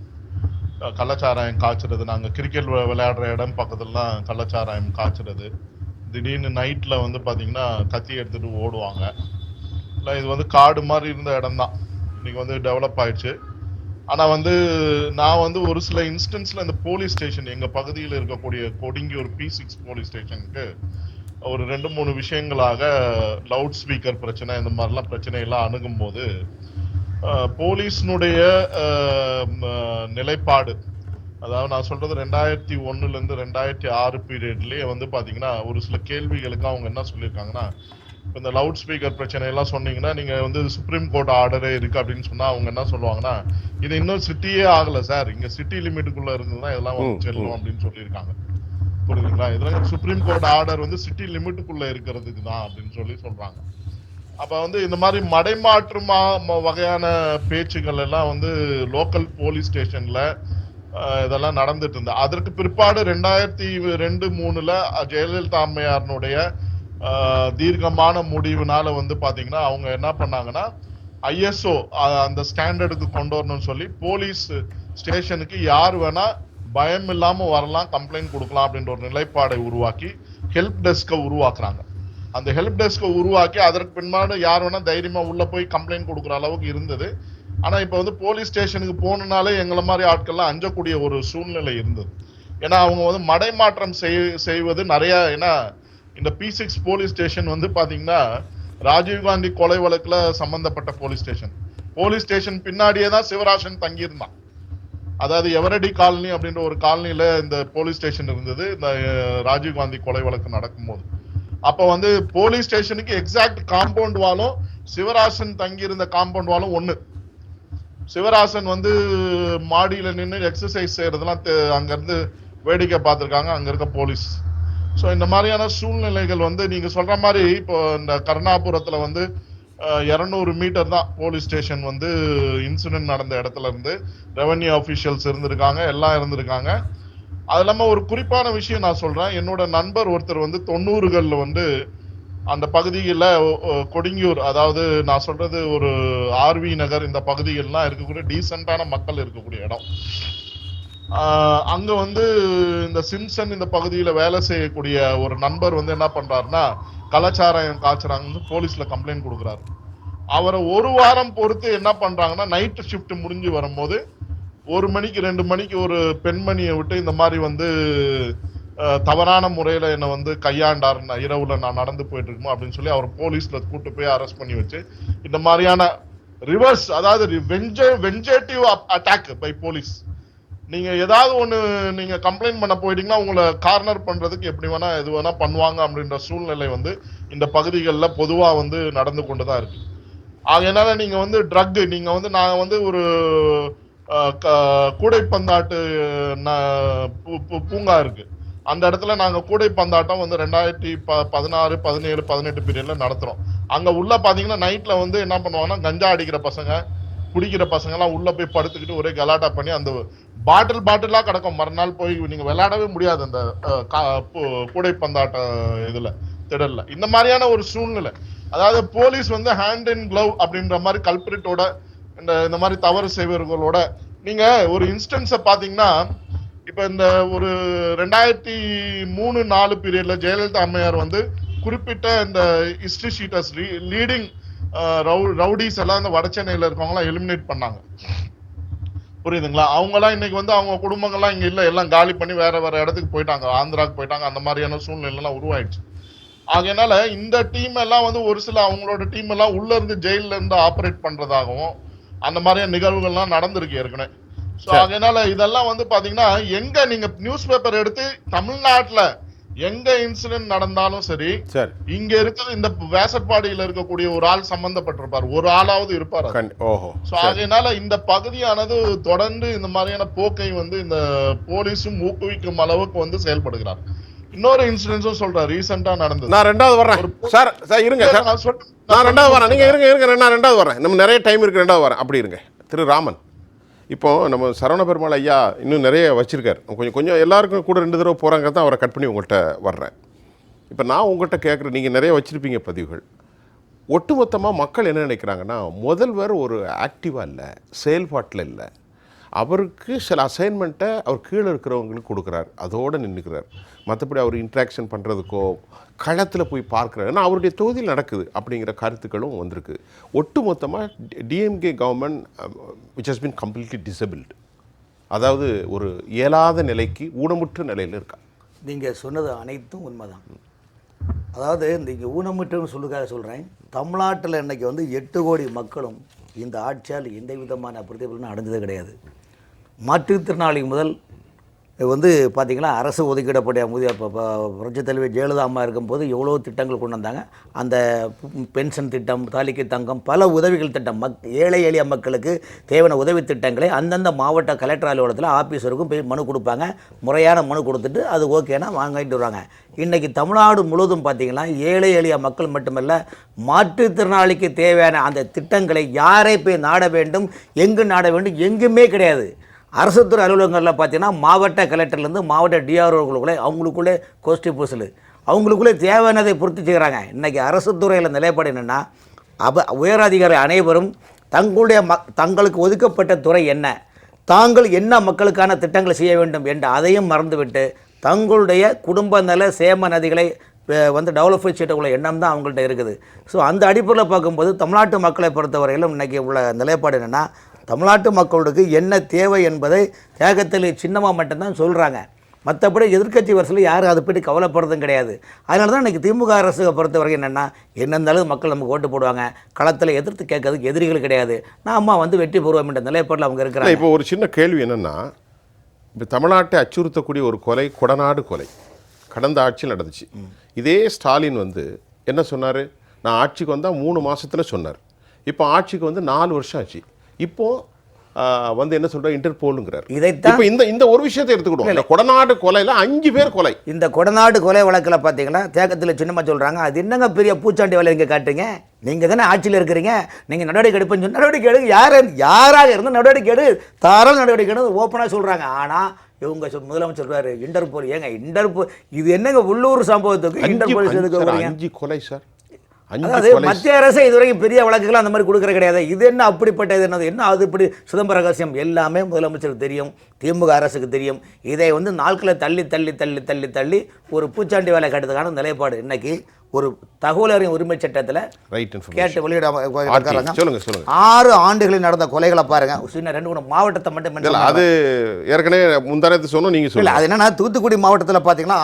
காய்ச்சறது, நாங்கள் கிரிக்கெட் விளையாடுற இடம் பக்கத்துலலாம் கள்ளச்சாராயம் காய்ச்சறது, திடீர்னு நைட்டில் வந்து பார்த்திங்கன்னா கத்தி எடுத்துகிட்டு ஓடுவாங்க. இல்லை இது வந்து காடு மாதிரி இருந்த இடம் தான், இன்றைக்கி வந்து டெவலப் ஆயிடுச்சு. ஆனால் வந்து நான் வந்து ஒரு சில இன்ஸ்டன்ஸில் இந்த போலீஸ் ஸ்டேஷன் எங்கள் பகுதியில் இருக்கக்கூடிய கொடுங்கியூர் P6 போலீஸ் ஸ்டேஷனுக்கு ஒரு 2-3 விஷயங்களாக லவுட் ஸ்பீக்கர் பிரச்சனை இந்த மாதிரிலாம் பிரச்சனையெல்லாம் அணுகும்போது போலீஸ்னுடைய நிலைப்பாடு, அதாவது நான் சொல்றது 2001 2006 பீரியட்லேயே வந்து பார்த்தீங்கன்னா ஒரு சில கேள்விகளுக்கு அவங்க என்ன சொல்லியிருக்காங்கன்னா, இந்த லவுட் ஸ்பீக்கர் பிரச்சனை எல்லாம் சொன்னீங்கன்னா நீங்க வந்து சுப்ரீம் கோர்ட் ஆர்டரே இருக்கு அப்படின்னு சொன்னா அவங்க என்ன சொல்லுவாங்கன்னா, இது இன்னும் சிட்டியே ஆகல சார், இங்க சிட்டி லிமிட்டுக்குள்ள இருந்துதான் இதெல்லாம் வந்து செல்லும் அப்படின்னு சொல்லியிருக்காங்க. புரியுதுங்களா? இதெல்லாம் சுப்ரீம் கோர்ட் ஆர்டர் வந்து சிட்டி லிமிட்டுக்குள்ள இருக்கிறதுக்கு தான் அப்படின்னு சொல்றாங்க. அப்ப வந்து இந்த மாதிரி மடைமாற்று வகையான பேச்சுக்கள் எல்லாம் வந்து லோக்கல் போலீஸ் ஸ்டேஷன்ல இதெல்லாம் நடந்துட்டு இருந்தா. அதற்கு பிற்பாடு 2002-03 ஜெயலலிதா அம்மையாருடைய தீர்க்கமான முடிவுனால வந்து பாத்தீங்கன்னா அவங்க என்ன பண்ணாங்கன்னா, ISO அந்த ஸ்டாண்டர்டுக்கு கொண்டு வரணும்னு சொல்லி போலீஸ் ஸ்டேஷனுக்கு யார் வேணா பயம் இல்லாம வரலாம், கம்ப்ளைண்ட் கொடுக்கலாம் அப்படின்ற ஒரு நிலைப்பாடை உருவாக்கி ஹெல்ப் டெஸ்கை உருவாக்குறாங்க. அந்த ஹெல்ப் டெஸ்கை உருவாக்கி அதற்கு பின்பாடு யார் வேணா தைரியமா உள்ள போய் கம்ப்ளைண்ட் கொடுக்குற அளவுக்கு இருந்தது. ஆனா இப்ப வந்து போலீஸ் ஸ்டேஷனுக்கு போனாலே எங்களை மாதிரி ஆட்கள்லாம் அஞ்சக்கூடிய ஒரு சூழ்நிலை இருந்தது. ஏன்னா அவங்க வந்து மடைமாற்றம் செய்வது நிறைய, ஏன்னா இந்த P6 போலீஸ் ஸ்டேஷன் வந்து பாத்தீங்கன்னா ராஜீவ்காந்தி கொலை வழக்குல சம்பந்தப்பட்ட போலீஸ் ஸ்டேஷன் பின்னாடியே தான் சிவராசன் தங்கியிருந்தான். அதாவது எவரடி காலனி அப்படின்ற ஒரு காலனில இந்த போலீஸ் ஸ்டேஷன் இருந்தது இந்த ராஜீவ்காந்தி கொலை வழக்கு நடக்கும்போது. அப்ப வந்து போலீஸ் ஸ்டேஷனுக்கு எக்ஸாக்ட் காம்பவுண்ட் வாலும் சிவராசன் தங்கியிருந்த காம்பவுண்ட் வாலும் ஒண்ணு. சிவராசன் வந்து மாடியில நின்று எக்ஸசைஸ் செய்யறதெல்லாம் அங்க இருந்து வேடிக்கை பார்த்திருக்காங்க அங்க இருக்க போலீஸ். ஸோ இந்த மாதிரியான சூழ்நிலைகள் வந்து நீங்க சொல்ற மாதிரி இப்போ இந்த கருணாபுரத்துல வந்து 200 மீட்டர் தான் போலீஸ் ஸ்டேஷன் வந்து இன்சிடென்ட் நடந்த இடத்துல இருந்து ரெவன்யூ ஆஃபீஷியல்ஸ் இருந்திருக்காங்க, எல்லாம் இருந்திருக்காங்க. அது இல்லாம ஒரு குறிப்பான விஷயம் நான் சொல்றேன். என்னோட நண்பர் ஒருத்தர் வந்து 90களில் வந்து அந்த பகுதியில் கொடுங்கியூர், அதாவது நான் சொல்றது ஒரு RV நகர் இந்த பகுதிகள்லாம் இருக்கக்கூடிய டீசென்டான மக்கள் இருக்கக்கூடிய இடம். அங்க வந்து இந்த சிம்சன் இந்த பகுதியில வேலை செய்யக்கூடிய ஒரு நண்பர் வந்து என்ன பண்றாருன்னா, கலாச்சாரம் காய்ச்சறாங்கன்னு போலீஸ்ல கம்ப்ளைண்ட் கொடுக்குறாரு. அவரை ஒரு வாரம் பொறுத்து என்ன பண்றாங்கன்னா, நைட் ஷிஃப்ட் முடிஞ்சு வரும்போது 1 மணிக்கு 2 மணிக்கு ஒரு பெண்மணியை விட்டு இந்த மாதிரி வந்து தவறான முறையில என்னை வந்து கையாண்டார், இரவுல நான் நடந்து போயிட்டு இருக்கணும் அப்படின்னு சொல்லி அவர் போலீஸ்ல கூட்டு போய் அரெஸ்ட் பண்ணி வச்சு இந்த மாதிரியான ரிவர்ஸ், அதாவது வெஞ்சேட்டிவ் அட்டாக் பை போலீஸ். நீங்க ஏதாவது ஒண்ணு நீங்க கம்ப்ளைண்ட் பண்ண போயிட்டீங்கன்னா உங்களை கார்னர் பண்றதுக்கு எப்படி வேணா எது வேணா பண்ணுவாங்க அப்படின்ற சூழ்நிலை வந்து இந்த பகுதிகளில் பொதுவா வந்து நடந்து கொண்டுதான் இருக்கு. அதனால நீங்க வந்து ட்ரக், நீங்க வந்து நான் வந்து ஒரு கூடைப்பந்தாட்டு பூங்கா இருக்கு, அந்த இடத்துல நாங்க கூடைப்பந்தாட்டம் வந்து 2016, 17, 18 பீரியட்ல நடத்துறோம். அங்க உள்ள பாத்தீங்கன்னா நைட்ல வந்து என்ன பண்ணுவாங்கன்னா, கஞ்சா அடிக்கிற பசங்க குடிக்கிற பசங்க எல்லாம் உள்ள போய் படுத்துக்கிட்டு ஒரே கலாட்டா பண்ணி அந்த பாட்டிலா கிடக்கும். மறுநாள் போய் நீங்க விளையாடவே முடியாது அந்த கூடைப்பந்தாட்ட இதுல திடல்ல. இந்த மாதிரியான ஒரு சூழ்நிலை, அதாவது போலீஸ் வந்து ஹேண்ட் அண்ட் கிளவ் அப்படின்ற மாதிரி கல்பிரிட்டோட இந்த மாதிரி தவறு செய்வர்களோட நீங்க ஒரு இன்ஸ்டன்ஸ பாத்தீங்கன்னா, இப்ப இந்த ஒரு 2003-04 பீரியட்ல ஜெயலலிதா அம்மையார் வந்து குறிப்பிட்ட இந்த ஹிஸ்டரி ஷீட்டர்ஸ் லீடிங் ரவுடிஸ் எல்லாம் இந்த வட சென்னையில இருக்கவங்களாம் எலிமினேட் பண்ணாங்க. புரியுதுங்களா? அவங்க எல்லாம் இன்னைக்கு வந்து அவங்க குடும்பங்கள்லாம் இங்க இல்ல, எல்லாம் காலி பண்ணி வேற இடத்துக்கு போயிட்டாங்க, ஆந்திராவுக்கு போயிட்டாங்க. அந்த மாதிரியான சூழ்நிலை எல்லாம் உருவாயிடுச்சு. அதனால இந்த டீம் எல்லாம் வந்து ஒரு சில அவங்களோட டீம் எல்லாம் உள்ள இருந்து ஜெயில இருந்து ஆபரேட் பண்றதாகவும் அந்த மாதிரியான நிகழ்வுகள்லாம் நடந்திருக்கு ஏற்கனவே. ஸோ அதனால இதெல்லாம் வந்து பாத்தீங்கன்னா, எங்க நீங்க நியூஸ் பேப்பர் எடுத்து தமிழ்நாட்டுல எங்க இன்சிடென்ட் நடந்தாலும் சரி, இங்க இருக்கிறது இந்த வேசப்பாடியில இருக்கக்கூடிய ஒரு ஆள் சம்பந்தப்பட்டிருப்பார், ஒரு ஆளாவது இருப்பார். அதனால இந்த பகுதியானது தொடர்ந்து இந்த மாதிரியான போக்கை வந்து இந்த போலீஸும் ஊக்குவிக்கும் அளவுக்கு வந்து செயல்படுகிறார். இன்னொரு இன்சிடென்ட்ஸும் சொல்றேன், ரீசெண்டா நடந்தது. நான் ரெண்டாவது வரேன் சார், இருங்க சார், நான் ரெண்டாவது வரேன், நீங்க இருங்க, நான் ரெண்டாவது வரேன், நம்ம நிறைய டைம் இருக்கு, ரெண்டாவது வரேன். அப்படி இருங்க திரு ராமன். இப்போது நம்ம சரவண பெருமாள் ஐயா இன்னும் நிறைய வச்சுருக்கார், கொஞ்சம் எல்லாருக்கும் கூட 2 தடவை போகிறாங்க தான் அவரை கட் பண்ணி உங்கள்கிட்ட வர்றேன். இப்போ நான் உங்கள்கிட்ட கேட்குறேன், நீங்கள் நிறைய வச்சுருப்பீங்க பதிவுகள். ஒட்டுமொத்தமாக மக்கள் என்ன நினைக்கிறாங்கன்னா, முதல்வர் ஒரு ஆக்டிவாக இல்லை, செயல்பாட்டில் இல்லை. அவருக்கு சில அசைன்மெண்ட்டை அவர் கீழே இருக்கிறவங்களுக்கு கொடுக்குறார், அதோடு நின்றுக்கிறார். மற்றபடி அவர் இன்ட்ராக்ஷன் பண்ணுறதுக்கோ களத்தில் போய் பார்க்குறாரு, ஏன்னா அவருடைய தொகுதியில் நடக்குது அப்படிங்கிற கருத்துக்களும் வந்திருக்கு. ஒட்டுமொத்தமாக DMK government which has been completely disabled, அதாவது ஒரு இயலாத நிலைக்கு ஊனமுற்ற நிலையில் இருக்கா. நீங்கள் சொன்னது அனைத்தும் உண்மைதான். அதாவது இந்த ஊனமுற்றுன்னு சொல்லுக்காக சொல்கிறேன், தமிழ்நாட்டில் இன்றைக்கி வந்து 8 கோடி மக்களும் இந்த ஆட்சியால் எந்த விதமான பிரதிபலனும் அடைஞ்சதே கிடையாது. மாற்றுத்திறனாளி முதல் வந்து பார்த்திங்கன்னா அரசு ஒதுக்கிடப்பட்ட புரட்சித் தலைவி ஜெயலலிதா அம்மா இருக்கும்போது எவ்வளோ திட்டங்கள் கொண்டு வந்தாங்க. அந்த பென்ஷன் திட்டம், தாலிக்கு தங்கம், பல உதவிகள் திட்டம், ஏழை எளிய மக்களுக்கு தேவையான உதவி திட்டங்களை அந்தந்த மாவட்ட கலெக்டர் அலுவலகத்தில் ஆஃபீஸருக்கும் போய் மனு கொடுப்பாங்க. முறையான மனு கொடுத்துட்டு அது ஓகேனா வாங்கிட்டு வருவாங்க. இன்றைக்கி தமிழ்நாடு முழுவதும் பார்த்திங்கன்னா ஏழை எளிய மக்கள் மட்டுமல்ல, மாற்றுத்திறனாளிக்கு தேவையான அந்த திட்டங்களை யாரை போய் நாட வேண்டும், எங்கு நாட வேண்டும், எங்குமே கிடையாது. அரசு துறை அலுவலகங்களில் பார்த்தீங்கன்னா மாவட்ட கலெக்டர்லேருந்து மாவட்ட டிஆர்ஓக்களுக்குள்ளே அவங்களுக்குள்ளே கோஷ்டி பூசல், அவங்களுக்குள்ளே தேவையானதை பூர்த்தி செய்கிறாங்க. இன்றைக்கி அரசு துறையில் நிலைப்பாடு என்னென்னா, உயர் அதிகாரி அனைவரும் தங்களுக்கு ஒதுக்கப்பட்ட துறை என்ன, தாங்கள் என்ன மக்களுக்கான திட்டங்களை செய்ய வேண்டும் என்று அதையும் மறந்துவிட்டு தங்களுடைய குடும்ப நல சேம நதிகளை வந்து டெவலப் செய்யக்கூடிய எண்ணம் தான் அவங்கள்ட்ட இருக்குது. ஸோ அந்த அடிப்படையில் பார்க்கும்போது தமிழ்நாட்டு மக்களை பொறுத்தவரையிலும் இன்றைக்கி உள்ள நிலைப்பாடு என்னென்னா, தமிழ்நாட்டு மக்களுக்கு என்ன தேவை என்பதை தியாகத்தில் சின்னமாக மட்டும்தான் சொல்கிறாங்க. மற்றபடி எதிர்க்கட்சி வரிசையில் யாரும் அதை பற்றி கவலைப்படுறதும் கிடையாது. அதனால தான் இன்றைக்கி திமுக அரசு பொறுத்தவரைக்கும் என்னென்னா, என்னென்னாலும் மக்கள் நமக்கு ஓட்டு போடுவாங்க, களத்தில் எதிர்த்து கேட்கறதுக்கு எதிரிகள் கிடையாது, நாம வந்து வெற்றி பெறுவோம் என்ற நிலைப்பாட்டில் அவங்க இருக்கிறாங்க. இப்போ ஒரு சின்ன கேள்வி என்னென்னா, இப்போ தமிழ்நாட்டை அச்சுறுத்தக்கூடிய ஒரு கொலை, கொடநாடு கொலை கடந்த ஆட்சியில் நடந்துச்சு. இதே ஸ்டாலின் வந்து என்ன சொன்னார், நான் ஆட்சிக்கு வந்தால் 3 மாதத்தில் சொன்னார். இப்போ ஆட்சிக்கு வந்து 4 வருஷம் ஆச்சு. இப்போ வந்து என்ன சொல்ற, இன்டர்போலுங்கிறார். இப்போ இந்த ஒரு விஷயத்தை எடுத்துக்கிட்டோம், இந்த கொடநாடு கொலையில் 5 பேர் கொலை. இந்த கொடநாடு கொலை வழக்கில் பார்த்தீங்கன்னா தேக்கத்தில் சின்னமாக சொல்கிறாங்க, அது என்னங்க பெரிய பூச்சாண்டி வேலை இங்கே காட்டுங்க, நீங்கள் தானே ஆட்சியில் இருக்கிறீங்க, நீங்கள் நடவடிக்கை எடுப்பேன்னு சொல்லி நடவடிக்கை எடுங்க, யாராக இருந்தால் நடவடிக்கை எடு, தாராள நடவடிக்கை எடு ஓப்பனாக சொல்கிறாங்க. ஆனால் இவங்க முதலமைச்சர் சொல்றாரு இன்டர்போல். ஏங்க இன்டர்போல் இது என்னங்க, உள்ளூர் சம்பவத்துக்கு இன்டர்போல் 5 கொலை சார். அதாவது மத்திய அரசு இதுவரைக்கும் பெரிய வழக்குகள் அந்த மாதிரி கொடுக்குற கிடையாது. இது என்ன அப்படிப்பட்டது, என்ன அது இப்படி சிதம்பர ரகசியம் எல்லாமே முதலமைச்சருக்கு தெரியும், திமுக அரசுக்கு தெரியும். இதை வந்து நாட்களை தள்ளி தள்ளி தள்ளி தள்ளி தள்ளி ஒரு பூச்சாண்டி வேலை கட்டுறதுக்கான நிலைப்பாடு இன்னைக்கு ஒரு தகவல் அறியும் உரிமை சட்டத்தில் கேட்டு வெளியிட 6 ஆண்டுகளில் நடந்த கொலைகளை பாருங்க. சின்ன 2 மாவட்டத்தை மட்டும் அது ஏற்கனவே முந்தானத்து சொன்னோம், நீங்க சொல்லல. அது என்னன்னா, தூத்துக்குடி மாவட்டத்தில் பார்த்தீங்கன்னா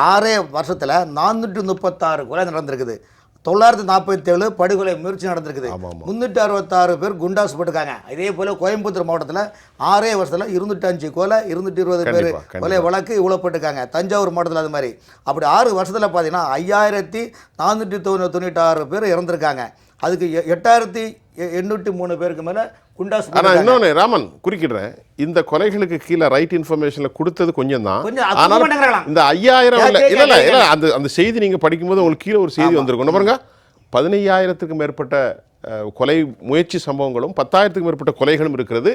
6 வருஷத்தில் 436 கொலை நடந்திருக்குது. 947 படுகொலை முயற்சி நடந்திருக்குது. 366 பேர் குண்டாஸ் போட்டுருக்காங்க. இதே போல கோயம்புத்தூர் மாவட்டத்தில் 6 வருஷத்தில் 205 கொலை, 220 பேர் கொலை வழக்கு இவ்வளோ போட்டுருக்காங்க. தஞ்சாவூர் மாவட்டத்தில் அது மாதிரி. அப்படி 6 வருஷத்தில் பார்த்தீங்கன்னா 5496 பேர் இறந்துருக்காங்க. அதுக்கு 8803 பேருக்கு மேலே குண்டாஸ். ஆனால் இன்னொன்று ராமன் குறுக்கிடுறேன், இந்த கொலைகளுக்கு கீழே ரைட் இன்ஃபர்மேஷனில் கொடுத்தது கொஞ்சம் தான். இந்த 5000 இல்லை அந்த செய்தி நீங்கள் படிக்கும்போது உங்களுக்கு கீழே ஒரு செய்தி வந்திருக்கும் பாருங்க. 15000க்கும் மேற்பட்ட கொலை முயற்சி சம்பவங்களும் 10,000க்கும் மேற்பட்ட கொலைகளும் இருக்கிறது.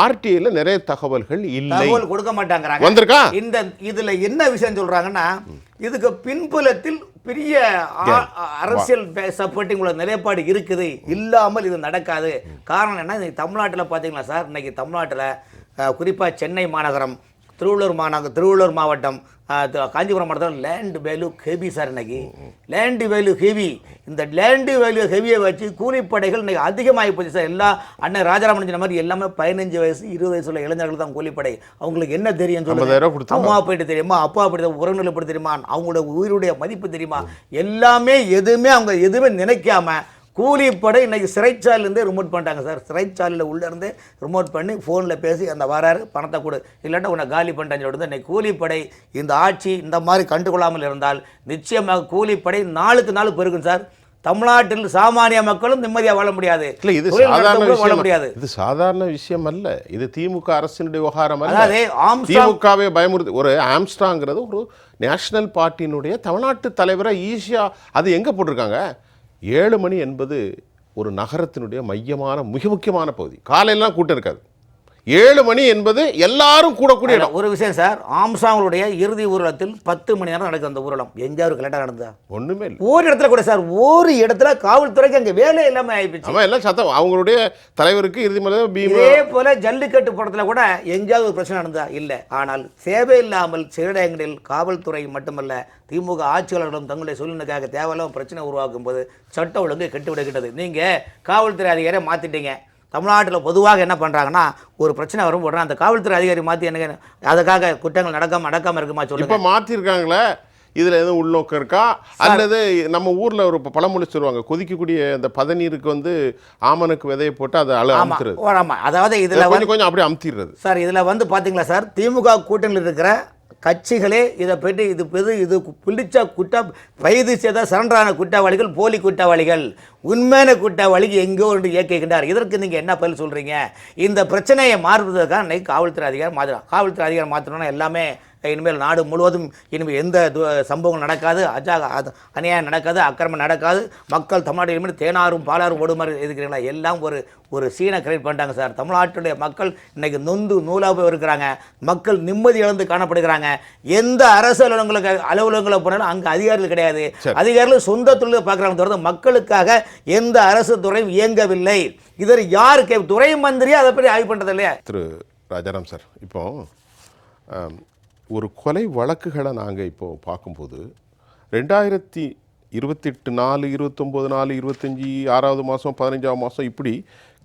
ஆர்டிஐல நிறைய தகவல்கள் இல்லை, தகவல் கொடுக்க மாட்டாங்க. வந்திருக்கா? இந்த இதுல என்ன விஷயம் சொல்றாங்கன்னா, இதுக்கு பின்புலத்தில் பெரிய அரசியல் சப்போர்ட்டிங் உள்ள நிலைப்பாடு இருக்குது, இல்லாமல் இது நடக்காது. காரணம் என்ன, தமிழ்நாட்டில் பார்த்தீங்களா சார், இன்னைக்கு தமிழ்நாட்டில் குறிப்பாக சென்னை மாநகரம், திருவள்ளூர் மாவட்டம், காஞ்சிபுரம் மாவட்டத்தில் லேண்ட் வேல்யூ ஹெவி சார். இன்னைக்கு லேண்ட் வேல்யூ ஹெவி. இந்த லேண்ட் வேல்யூ ஹெவியை வச்சு கூலிப்படைகள் இன்னைக்கு அதிகமாகி போச்சு சார். எல்லா அண்ணன் ராஜாராமன் சொன்ன மாதிரி எல்லாமே 15 வயசு 20 வயசு உள்ள இளைஞர்கள் தான் கூலிப்படை. அவங்களுக்கு என்ன தெரியும் சொல்லுங்க? அம்மா போயிட்டு தெரியுமா, அப்பா அப்படி உறவுகளை படி தெரியுமா, அவங்களோட உயிருடைய மதிப்பு தெரியுமா, எல்லாமே எதுவுமே அவங்க எதுவுமே நினைக்காம கூலிப்படை இன்னைக்கு சிறைச்சாலையிலேருந்தே ரிமோட் பண்ணிட்டாங்க சார். சிறைச்சாலையில் உள்ளேருந்தே ரிமோட் பண்ணி ஃபோனில் பேசி அந்த வராரு பணத்தை கொடு, இல்லாட்டா உன்னை காலி பண்ணிட்டான்னு சொல்லிட்டு இன்னைக்கு கூலிப்படை இந்த ஆட்சி இந்த மாதிரி கண்டுகொள்ளாமல் இருந்தால் நிச்சயமாக கூலிப்படை நாளுக்கு நாள் பெருகும் சார். தமிழ்நாட்டில் சாமானிய மக்களும் நிம்மதியாக வாழ முடியாது. இல்லை, இது சாதாரண விஷயம் அல்ல. இது திமுக அரசினுடைய விவகாரம் அல்ல. திமுகவே பயமுறுத்தி ஒரு ஆம்ஸ்ட்ராங்கிறது ஒரு நேஷனல் பார்ட்டியினுடைய தமிழ்நாட்டு தலைவரை ஈஸியாக அது எங்கே போட்டிருக்காங்க. 7 மணி என்பது ஒரு நகரத்தினுடைய மையமான மிக முக்கியமான பகுதி. காலையிலாம் கூட்டம் இருக்காது. 7 மணி என்பது எல்லாரும் கூடக்கூடிய இடம். ஒரு விஷயம் சார், ஆம்சாங்களுடைய இறுதி ஊர்வலத்தில் 10 மணி நேரம் நடக்குது. அந்த ஊர்வலம் எங்கேயாவது கரெக்டாக நடந்ததா? ஒண்ணுமே இல்லை. ஒரு இடத்துல கூட சார், ஒரு இடத்துல காவல்துறைக்கு அங்கே வேலை இல்லாமல் ஆயிடுச்சு. அவன் எல்லாம் சத்தம். அவங்களுடைய தலைவருக்கு இறுதி மலை இதே போல ஜல்லிக்கட்டு படத்தில் கூட எங்கேயாவது ஒரு பிரச்சனை நடந்தா? இல்லை. ஆனால் சேவை இல்லாமல் சில இடங்களில் காவல்துறை மட்டுமல்ல, திமுக ஆட்சியாளர்களும் தங்களுடைய சூழ்நிலைக்காக தேவையில்லாம பிரச்சனை உருவாக்கும் போது சட்ட ஒழுங்கு கெட்டு விடுகிறது. நீங்கள் காவல்துறை அதிகாரியை மாற்றிட்டீங்க. தமிழ்நாட்டில் பொதுவாக என்ன பண்ணுறாங்கன்னா, ஒரு பிரச்சனை வரும் உடனே அந்த காவல்துறை அதிகாரி மாற்றி என்ன அதுக்காக குற்றங்கள் நடக்காமல் இருக்குமா சொல்லுங்க. இப்போ மாற்றிருக்காங்களே, இதில் எதுவும் உள்நோக்கம் இருக்கா? அல்லது நம்ம ஊரில் ஒரு பழமொழி சொல்லுவாங்க, கொதிக்கக்கூடிய அந்த பதநீருக்கு வந்து ஆமனுக்கு விதையை போட்டு அதை அமுத்துறது. ஆமாம், அதாவது இதில் கொஞ்சம் அப்படியே அமுத்திடுறது சார். இதில் வந்து பார்த்தீங்களா சார், திமுக கூட்டணியில் இருக்கிற கட்சிகளே இதை பற்றி இது பிடிச்ச கைது செய்த சரண்டரான குற்றவாளிகள் போலி குற்றவாளிகள், உண்மையான குற்றவாளிக்கு எங்கோ ஒன்று இயக்குகின்றார். இதற்கு நீங்கள் என்ன பதில் சொல்கிறீங்க? இந்த பிரச்சனையை மாறுவதற்காக இன்னைக்கு காவல்துறை அதிகாரம் மாற்றலாம். காவல்துறை அதிகாரம் மாற்றணும்னா எல்லாமே இனிமேல் நாடு முழுவதும் இனிமேல் எந்த சம்பவம் நடக்காது, அநியாயம் நடக்காது, அக்கிரமம் நடக்காது, மக்கள் தமிழ்நாடு இனிமேல் தேனாரும் பாலாரும் ஓடுமாறு எதுக்குறீங்களா? எல்லாம் ஒரு சீனை கிரியேட் பண்ணிட்டாங்க சார். தமிழ்நாட்டுடைய மக்கள் இன்னைக்கு நொந்து நூலாக போய் இருக்கிறாங்க. மக்கள் நிம்மதி இழந்து காணப்படுகிறாங்க. எந்த அரசு அலுவலகங்களை போனாலும் அங்கே அதிகாரிகள் கிடையாது. அதிகாரிகள் சொந்த தொழில் பார்க்குறாங்க தவிர மக்களுக்காக எந்த அரசு துறையும் இயங்கவில்லை. இதில் யாருக்கு துறை மந்திரியா அதை பற்றி ஆய்வு பண்ணுறது இல்லையா? திரு ராஜாராம் சார், இப்போ ஒரு கொலை வழக்குகளை நாங்கள் இப்போது பார்க்கும்போது 2028 4, 29 4, 25 6வது மாதம் 15ஆம் மாதம் இப்படி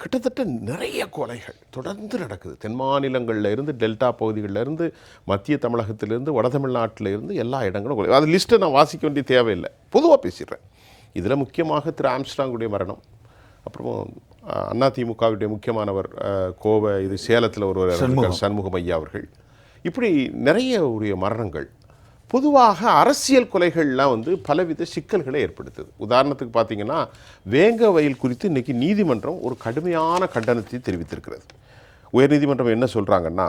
கிட்டத்தட்ட நிறைய கொலைகள் தொடர்ந்து நடக்குது. தென் மாநிலங்களில் இருந்து, டெல்டா பகுதிகளில் இருந்து, மத்திய தமிழகத்திலிருந்து, வட தமிழ்நாட்டில் இருந்து எல்லா இடங்களும் கொலை. அது லிஸ்ட்டை நான் வாசிக்க வேண்டிய தேவையில்லை, பொதுவாக பேசிடுறேன். இதில் முக்கியமாக திரு ஆம்ஸ்ட்ராங்குடைய மரணம், அப்புறம் அதிமுகவுடைய முக்கியமானவர் கோவை இது சேலத்தில் ஒருவர் சண்முகம் ஐயா அவர்கள், இப்படி நிறைய உடைய மரணங்கள். பொதுவாக அரசியல் கொலைகள்லாம் வந்து பலவித சிக்கல்களை ஏற்படுத்துது. உதாரணத்துக்கு பார்த்தீங்கன்னா, வேங்க வயல் குறித்து இன்றைக்கி நீதிமன்றம் ஒரு கடுமையான கண்டனத்தை தெரிவித்திருக்கிறது. உயர்நீதிமன்றம் என்ன சொல்கிறாங்கன்னா,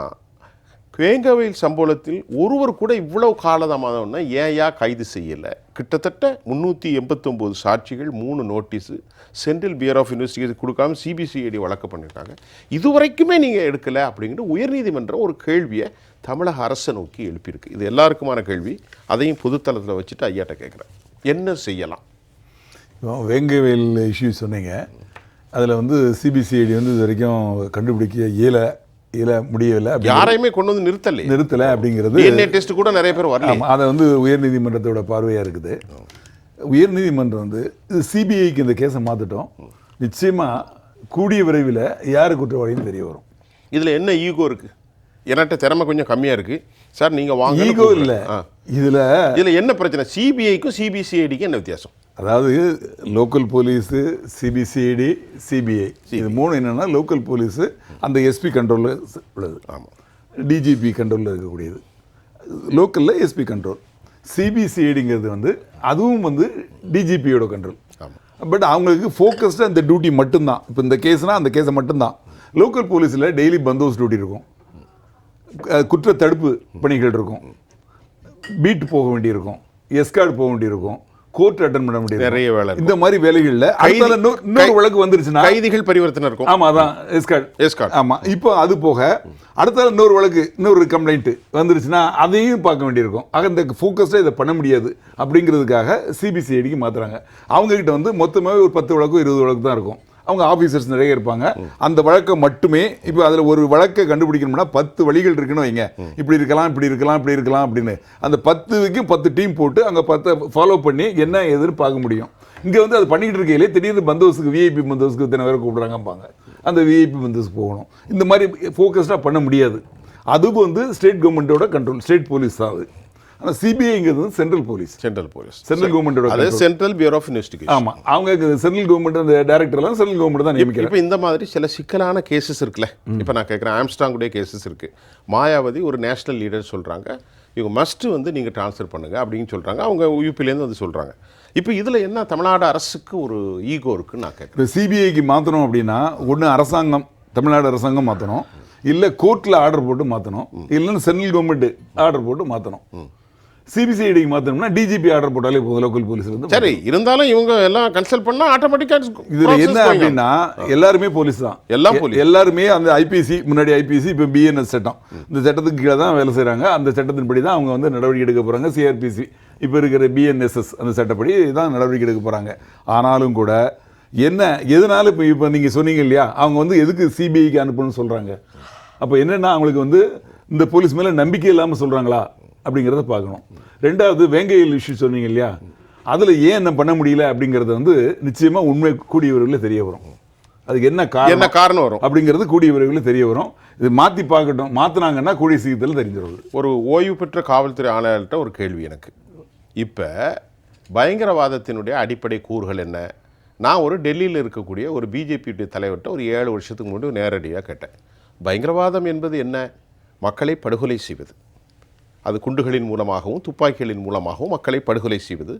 வேங்கவயல் சம்பவத்தில் ஒருவர் கூட இவ்வளவு காலதாமதம்னா ஏயா கைது செய்யலை? கிட்டத்தட்ட 389 சாட்சிகள், 3 notice, central bureau of investigation கொடுக்காம சிபிசிஐடி வழக்கு பண்ணியிருக்காங்க. இதுவரைக்குமே நீங்கள் எடுக்கலை அப்படிங்கிற உயர்நீதிமன்றம் ஒரு கேள்வியை தமிழக அரசை நோக்கி எழுப்பியிருக்கு. இது எல்லாருக்குமான கேள்வி. அதையும் பொதுத்தளத்தில் வச்சுட்டு ஐயாட்ட கேட்குறேன், என்ன செய்யலாம்? வேங்கவயல் இஷ்யூ சொன்னீங்க. அதில் வந்து சிபிசிஐடி வந்து இது வரைக்கும் கண்டுபிடிக்க முடியவில்லை, யாரையுமே கொண்டு வந்து நிறுத்தலை அப்படிங்கிறது. DNA டெஸ்ட் கூட நிறைய பேர் வரல. அதை வந்து உயர்நீதிமன்றத்தோட பார்வையாக இருக்குது. உயர்நீதிமன்றம் வந்து இது சிபிஐக்கு இந்த கேஸை மாற்றிட்டோம், நிச்சயமாக கூடிய விரைவில் யார் குற்றவாளின்னு தெரிய வரும். இதில் என்ன ஈகோ இருக்குது? என்கிட்ட திறமை கொஞ்சம் கம்மியாக இருக்குது சார், நீங்கள் வாங்க. ஈகோ இல்லை, இதில் என்ன பிரச்சனை? சிபிஐக்கும் சிபிசிஐடிக்கும் என்ன வித்தியாசம்? அதாவது லோக்கல் போலீஸு, சிபிசிஐடி, சிபிஐ, இது 3 என்னென்னா லோக்கல் போலீஸு அந்த எஸ்பி கண்ட்ரோலில் உள்ளது. ஆமாம், டிஜிபி கண்ட்ரோலில் இருக்கக்கூடியது. லோக்கலில் எஸ்பி கண்ட்ரோல். சிபிசிஐடிங்கிறது வந்து அதுவும் வந்து டிஜிபியோட கண்ட்ரோல். பட் அவங்களுக்கு ஃபோக்கஸ்டாக இந்த டியூட்டி மட்டும்தான். இப்போ இந்த கேஸ்னால் அந்த கேஸை மட்டும்தான். லோக்கல் போலீஸில் டெய்லி பந்தோபஸ்து டியூட்டி இருக்கும், குற்ற தடுப்பு பணிகள் இருக்கும், பீட் போக வேண்டியிருக்கும், எஸ்கார்டு போக வேண்டியிருக்கும், கோர்ட் அட்டன் பண்ண முடியும், நிறைய வேலை. இந்த மாதிரி வேலைகளில் இன்னொரு வழக்கு வந்துருச்சுன்னா கைதிகள் பரிவர்த்தனை இருக்கும். ஆமாம், அதான் எஸ்கார்டு. ஆமாம், இப்போ அது போக அடுத்த இன்னொரு வழக்கு, இன்னொரு கம்ப்ளைண்ட் வந்துருச்சுன்னா அதையும் பார்க்க வேண்டியிருக்கும். ஆக இந்த ஃபோக்கஸ்டாக இதை பண்ண முடியாது அப்படிங்கிறதுக்காக சிபிசிஐடிக்கு மாற்றுறாங்க. அவங்ககிட்ட வந்து மொத்தமாகவே ஒரு 10 வழக்கு 20 வழக்கு தான் இருக்கும். அவங்க ஆஃபீஸர்ஸ் நிறைய இருப்பாங்க. அந்த வழக்கை மட்டுமே இப்போ அதில் ஒரு வழக்கை கண்டுபிடிக்கணும்னா 10 வழிகள் இருக்குன்னு வைங்க. இப்படி இருக்கலாம், இப்படி இருக்கலாம், இப்படி இருக்கலாம் அப்படின்னு அந்த 10க்கு 10 டீம் போட்டு அங்கே 10 ஃபாலோ பண்ணி என்ன ஏதுன்னு பார்க்க முடியும். இங்கே வந்து அது பண்ணிக்கிட்டு இருக்கையிலே திடீர்னு பந்தோபஸ்துக்கு, விஐபி பந்தோபஸ்துக்கு இத்தனை பேரை கூப்பிட்றாங்கப்பாங்க. அந்த விஐபி பந்தோபஸ்து போகணும். இந்த மாதிரி ஃபோக்கஸ்டாக பண்ண முடியாது. அது வந்து ஸ்டேட் கவர்மெண்ட்டோட கண்ட்ரோல், ஸ்டேட் போலீஸ் தான் அது. ஆனால் சிபிஐங்கிறது சென்ட்ரல் போலீஸ், சென்ட்ரல் கவர்மெண்டோட, அது சென்ட்ரல் பியூரோ ஆஃப் இன்வெஸ்டிகேஷன். ஆமாம், அவங்க சென்ட்ரல் கவர்மெண்ட் அந்த டைரக்டர்லாம் சென்ட்ரல் கவர்மெண்ட் தான் நியமிக்கிறாங்க. இப்போ இந்த மாதிரி சில சிக்கலான கேசஸ் இருக்குல்ல, இப்போ நான் கேட்குறேன், ஆம்ஸ்ட்ராங்குடைய கேசஸ் இருக்குது. மாயாவதி ஒரு நேஷனல் லீடர் சொல்கிறாங்க, இவங்க மஸ்ட்டு வந்து நீங்கள் ட்ரான்ஸ்ஃபர் பண்ணுங்கள் அப்படின்னு சொல்கிறாங்க. அவங்க யூபிலேருந்து வந்து சொல்கிறாங்க. இப்போ இதில் என்ன தமிழ்நாடு அரசுக்கு ஒரு ஈகோ இருக்குன்னு நான் கேட்குறேன். இப்போ சிபிஐக்கு மாற்றணும் அப்படின்னா ஒன்று அரசாங்கம், தமிழ்நாடு அரசாங்கம் மாற்றணும், இல்லை கோர்ட்டில் ஆர்டர் போட்டு மாற்றணும், இல்லைன்னு சென்ட்ரல் கவர்மெண்ட் ஆர்டர் போட்டு மாற்றணும். சிபிசிஐடிக்கு மாற்றணும்னா டிஜிபி ஆர்டர் போட்டாலே போதும் லோக்கல் போலீஸ்ல இருந்து. சரி, இருந்தாலும் இவங்க எல்லாம் கன்சல்ட் பண்ணா ஆட்டோமேட்டிக்கா இதுல என்ன அப்படின்னா எல்லாருமே போலீஸ் தான், எல்லாருமே அந்த ஐபிசி, முன்னாடி ஐபிசி, இப்போ பிஎன்எஸ் சட்டம், இந்த சட்டத்துக்கு கீழே தான் வேலை செய்யறாங்க. அந்த சட்டத்தின்படி தான் அவங்க வந்து நடவடிக்கை எடுக்க போறாங்க. சிஆர்பிசி இப்போ இருக்கிற பிஎன்எஸ்எஸ் அந்த சட்டப்படி தான் நடவடிக்கை எடுக்க போறாங்க. ஆனாலும் கூட என்ன எதனால இப்போ நீங்க சொன்னீங்க இல்லையா, அவங்க வந்து எதுக்கு சிபிஐக்கு அனுப்பணும்னு சொல்றாங்க. அப்போ என்னன்னா அவங்களுக்கு வந்து இந்த போலீஸ் மேல நம்பிக்கை இல்லாமல் சொல்றாங்களா அப்படிங்கிறத பார்க்கணும். ரெண்டாவது வேங்கையில் இஷ்யூ சொன்னீங்க இல்லையா, அதில் ஏன் என்ன பண்ண முடியல அப்படிங்கிறது வந்து நிச்சயமாக உண்மை கூடிய விரைவில் தெரிய வரும். அதுக்கு என்ன காரணம் வரும் அப்படிங்கிறது கூடிய விரைவில் தெரிய வரும். இது மாற்றி பார்க்கட்டும், மாற்றினாங்கன்னா கூடிய சீக்கிரத்தில் தெரிஞ்சிடும். ஒரு ஓய்வு பெற்ற காவல்துறை ஆணையாளர்கிட்ட ஒரு கேள்வி எனக்கு. இப்போ பயங்கரவாதத்தினுடைய அடிப்படை கூறுகள் என்ன? நான் ஒரு டெல்லியில் இருக்கக்கூடிய ஒரு பிஜேபி தலைவர்கிட்ட ஒரு 7 வருஷத்துக்கு முன்னாடி நேரடியாக கேட்டேன். பயங்கரவாதம் என்பது என்ன? மக்களை படுகொலை செய்வது, அது குண்டுகளின் மூலமாகவும் துப்பாக்கிகளின் மூலமாகவும் மக்களை படுகொலை செய்வது,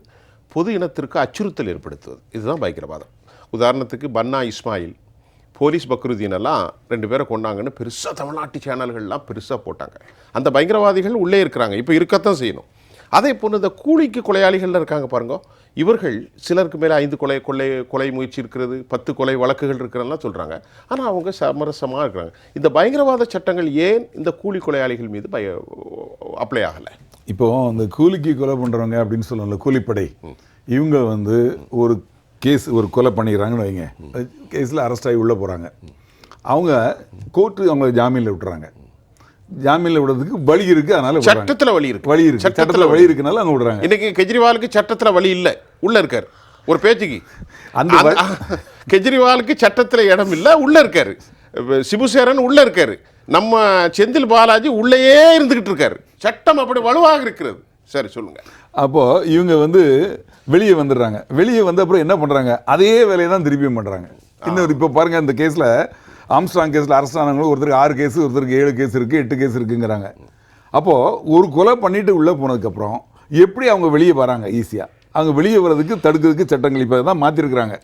பொது இனத்திற்கு அச்சுறுத்தல் ஏற்படுத்துவது, இதுதான் பயங்கரவாதம். உதாரணத்துக்கு பன்னா இஸ்மாயில், போலீஸ் பக்ருதீன் எல்லாம் 2 பேரை கொண்டாங்கன்னு பெருசாக தமிழ்நாட்டு சேனல்கள்லாம் பெருசாக போட்டாங்க. அந்த பயங்கரவாதிகள் உள்ளே இருக்கிறாங்க, இப்போ இருக்கத்தான் செய்யணும். அதே போன்று இந்த கூலிக்கு கொலையாளிகள் இருக்காங்க பாருங்க, இவர்கள் சிலருக்கு மேலே 5 கொலை முயற்சி இருக்கிறது, 10 கொலை வழக்குகள் இருக்கிறதெல்லாம் சொல்கிறாங்க. ஆனால் அவங்க சமரசமாக இருக்கிறாங்க. இந்த பயங்கரவாத சட்டங்கள் ஏன் இந்த கூலி கொலையாளிகள் மீது அப்ளை ஆகலை? இப்போ அந்த கூலிக்கு கொலை பண்ணுறவங்க அப்படின்னு சொல்லல, கூலிப்படை, இவங்க வந்து ஒரு கேஸ் ஒரு கொலை பண்ணிடுறாங்கன்னு வைங்க, கேஸில் அரெஸ்ட் ஆகி உள்ளே போகிறாங்க. அவங்க கோர்ட்டு அவங்க ஜாமீனில் விட்டுறாங்க. ஜாமீனில் விடுறதுக்கு வழி இருக்கு, அதனால சட்டத்தில் வழி இருக்கு, சட்டத்தில் வழி இருக்குனால அவங்க விடுறாங்க. இன்னைக்கு கெஜ்ரிவாலுக்கு சட்டத்தில் வழி இல்லை, உள்ள இருக்காரு ஒரு பேச்சுக்கு. அந்த கெஜ்ரிவாலுக்கு சட்டத்தில் இடம் இல்லை, உள்ள இருக்காரு. சிபுசேரன் உள்ள இருக்காரு. நம்ம செந்தில் பாலாஜி உள்ளேயே இருந்துகிட்டு இருக்காரு. சட்டம் அப்படி வலுவாக இருக்கிறது. சரி, சொல்லுங்க. அப்போ இவங்க வந்து வெளியே வந்துடுறாங்க. வெளியே வந்த அப்புறம் என்ன பண்றாங்க? அதே வேலையை தான் திருப்பியும் பண்றாங்க. இன்னொரு இப்போ பாருங்க, இந்த கேஸ்ல ஆம்ஸ்ட்ராங் கேஸில் அரெஸ்ட் ஆனவங்களுக்கு ஒருத்தருக்கு 6 கேஸ், ஒருத்தருக்கு 7 கேஸ் இருக்குது, 8 கேஸ் இருக்குங்கிறாங்க. அப்போது ஒரு கொலை பண்ணிட்டு உள்ளே போனதுக்கப்புறம் எப்படி அவங்க வெளியே வராங்க? ஈஸியாக அவங்க வெளியே வர்றதுக்கு தடுக்கிறதுக்கு சட்டங்கள் இப்போ தான் மாற்றிருக்கிறாங்க.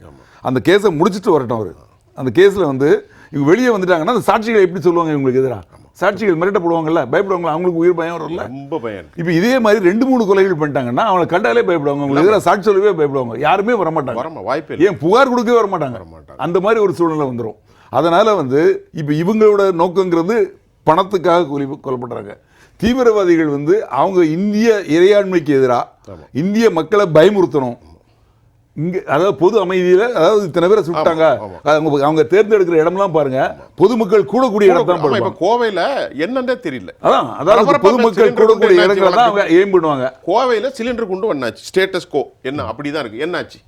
அந்த கேஸை முடிச்சுட்டு வரட்டும் அவர். அந்த கேஸில் வந்து இவங்க வெளியே வந்துட்டாங்கன்னா அந்த சாட்சிகளை எப்படி சொல்லுவாங்க? இவங்களுக்கு எதிராக சாட்சிகள் மிரட்ட போடுவாங்கல்ல, பயப்படுவாங்களா? அவங்களுக்கு உயிர் பயம் வரும்ல, ரொம்ப பயம். இப்போ இதே மாதிரி 2-3 கொலைகள் பண்ணிட்டாங்கன்னா அவங்களை கண்டாலே பயப்படுவாங்க, அவங்களுக்கு எதிராக சாட்சி சொல்லவே பயப்படுவாங்க, யாருமே வரமாட்டாங்க, வாய்ப்பு ஏன் புகார் கொடுக்கவே வரமாட்டாங்க. அந்த மாதிரி ஒரு சூழ்நிலை வந்துடும். அதனால வந்து இப்போ இவங்களோட நோக்கங்கிறது பணத்துக்காக கொல்லப்படுறாங்க. தீவிரவாதிகள் வந்து அவங்க இந்திய இறையாண்மைக்கு எதிராக இந்திய மக்களை பயமுறுத்தணும். இங்கே அதாவது பொது அமைதியில், அதாவது இத்தனை பேரை சுட்டாங்க, அவங்க தேர்ந்தெடுக்கிற இடம்லாம் பாருங்க, பொதுமக்கள் கூடக்கூடிய இடம் தான். இப்போ கோவையில் என்னன்னே தெரியல, அதான் அதாவது பொதுமக்கள் கூடக்கூடிய இடங்கள் தான் அவங்க எய்ம் பண்ணுவாங்க. கோவையில் சிலிண்டர் கொண்டு வந்தாச்சு, ஸ்டேட்டஸ் கோ என்ன அப்படிதான் இருக்கு, என்னாச்சு?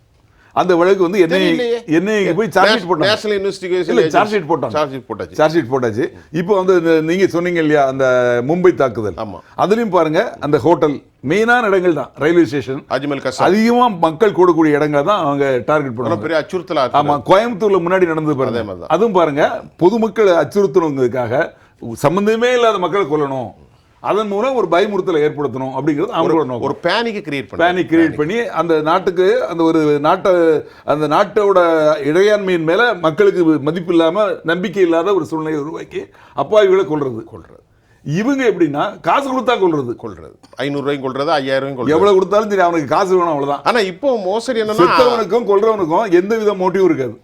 அந்த வழக்கு வந்து என்ன போய் சார்ஜ் ஷீட் போட்டாங்க, நேஷனல் இன்வெஸ்டிகேஷன் சார்ஜ் ஷீட் போட்டாச்சு. இப்போ வந்து நீங்க சொன்னீங்க இல்லையா அந்த மும்பை தாக்குதல், அதுலயும் பாருங்க அந்த ஹோட்டல் மெயினான இடங்கள் தான், ரயில்வே ஸ்டேஷன், அஜ்மல் கசாப், அதிகமா மக்கள் கூடக்கூடிய இடங்கள் தான் அவங்க டார்கெட் பண்ணுவாங்க. பெரிய அச்சுறுத்தலா. ஆமா, கோயம்புத்தூர்ல முன்னாடி நடந்தது பாருங்க, அதுவும் பாருங்க பொதுமக்களை அச்சுறுத்தணுங்கிறதுக்காக சம்பந்தமே இல்லாத மக்களை கொல்லணும், அதன் மூலம் ஒரு பயமுறுத்தலை ஏற்படுத்தணும் அப்படிங்கிறது அவங்களோட நோக்கம். ஒரு பேனிக் கிரியேட் பண்ணி அந்த நாட்டுக்கு அந்த நாட்டோட இறையாண்மையின் மேல மக்களுக்கு மதிப்பு இல்லாம நம்பிக்கை இல்லாத ஒரு சூழ்நிலையை உருவாக்கி அப்பாவிகளை கொல்றது. இவங்க எப்படின்னா காசு கொடுத்தா கொல்றது 500 ரூபாய்க்கு கொல்றது, 5000 ரூபாய்க்கு எவ்வளவு கொடுத்தாலும் சரி, அவனுக்கு காசு வேணும், அவ்வளவுதான். ஆனா இப்போ மோசடி என்னன்னா செத்தவனுக்கும் கொல்றவனுக்கும் எந்த வித மோட்டிவ் இருக்காது.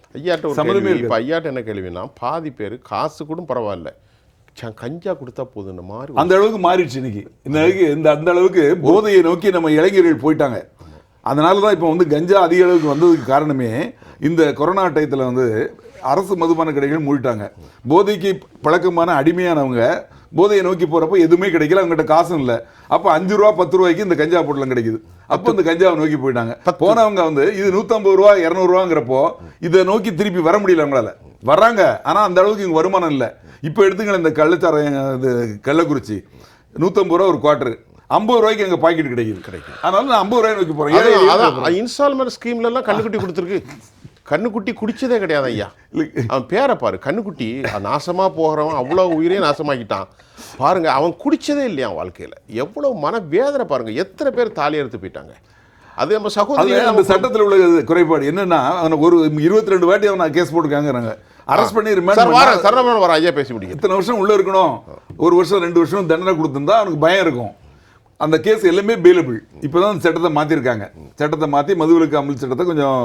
ஐயாட்ட என்ன கேள்வினா, பாதி பேர் காசு கூட பரவாயில்ல, கஞ்சா கொடுத்தா போதும் மாதிரி அந்த அளவுக்கு மாறிடுச்சு இன்னைக்கு. அந்த அளவுக்கு போதையை நோக்கி நம்ம இளைஞர்கள் போயிட்டாங்க. அதனால தான் இப்போ வந்து கஞ்சா அதிக அளவுக்கு வந்ததுக்கு காரணமே இந்த கொரோனா டயத்தில் வந்து அரசு மதுபான கடைகள் மூடிட்டாங்க. போதைக்கு பழக்கமான அடிமையானவங்க போதையை நோக்கி போகிறப்போ எதுவுமே கிடைக்கல, அவங்ககிட்ட காசும் இல்லை. அப்போ 5 ரூபா 10 ரூபாய்க்கு இந்த கஞ்சா பொட்டலம் கிடைக்குது. அப்போ இந்த கஞ்சாவை நோக்கி போயிட்டாங்க. போனவங்க வந்து இது 150 ரூபா 200 ரூபாங்கிறப்போ இதை நோக்கி திருப்பி வர முடியல. அவங்களால வர்றாங்க, ஆனால் அந்த அளவுக்கு இங்கே வருமானம் இல்லை. இப்போ எடுத்துங்களேன், இந்த கள்ளக்குறிச்சி 150 ரூபா ஒரு குவார்டர், 50 ரூபாய்க்கு எங்க பாக்கெட் கிடைக்குது. அதனால நான் 50 ரூபாய் நோக்கி போறேன். இன்ஸ்டால்மெண்ட் ஸ்கீம்ல எல்லாம் கண்ணுக்குட்டி கொடுத்துருக்கு. கண்ணுக்குட்டி குடிச்சதே கிடையாது ஐயா. அவன் பேரை பாரு, கண்ணுக்குட்டி நாசமா போகிறவன் அவ்வளோ உயிரையும் நாசமாக்கிட்டான் பாருங்க. அவன் குடிச்சதே இல்லையா வாழ்க்கையில். எவ்வளவு மன வேதனை பாருங்க. எத்தனை பேர் தாலி எடுத்து போயிட்டாங்க. அது நம்ம சகோதரி அந்த சட்டத்தில் உள்ள குறைபாடு என்னன்னா, ஒரு 22 வாட்டி அவனை கேஸ் போட்டுருக்காங்க, அரெஸ்ட் பண்ணி ஐயா பேசி முடியும். இத்தனை வருஷம் உள்ள இருக்கணும், 1 வருஷம் 2 வருஷம் தண்டனை கொடுத்துருந்தா அவனுக்கு பயம் இருக்கும். அந்த கேஸ் எல்லாமே பெயிலபிள். இப்போதான் சட்டத்தை மாற்றிருக்காங்க. சட்டத்தை மாற்றி மதுவிலக்கு அமல் சட்டத்தை கொஞ்சம்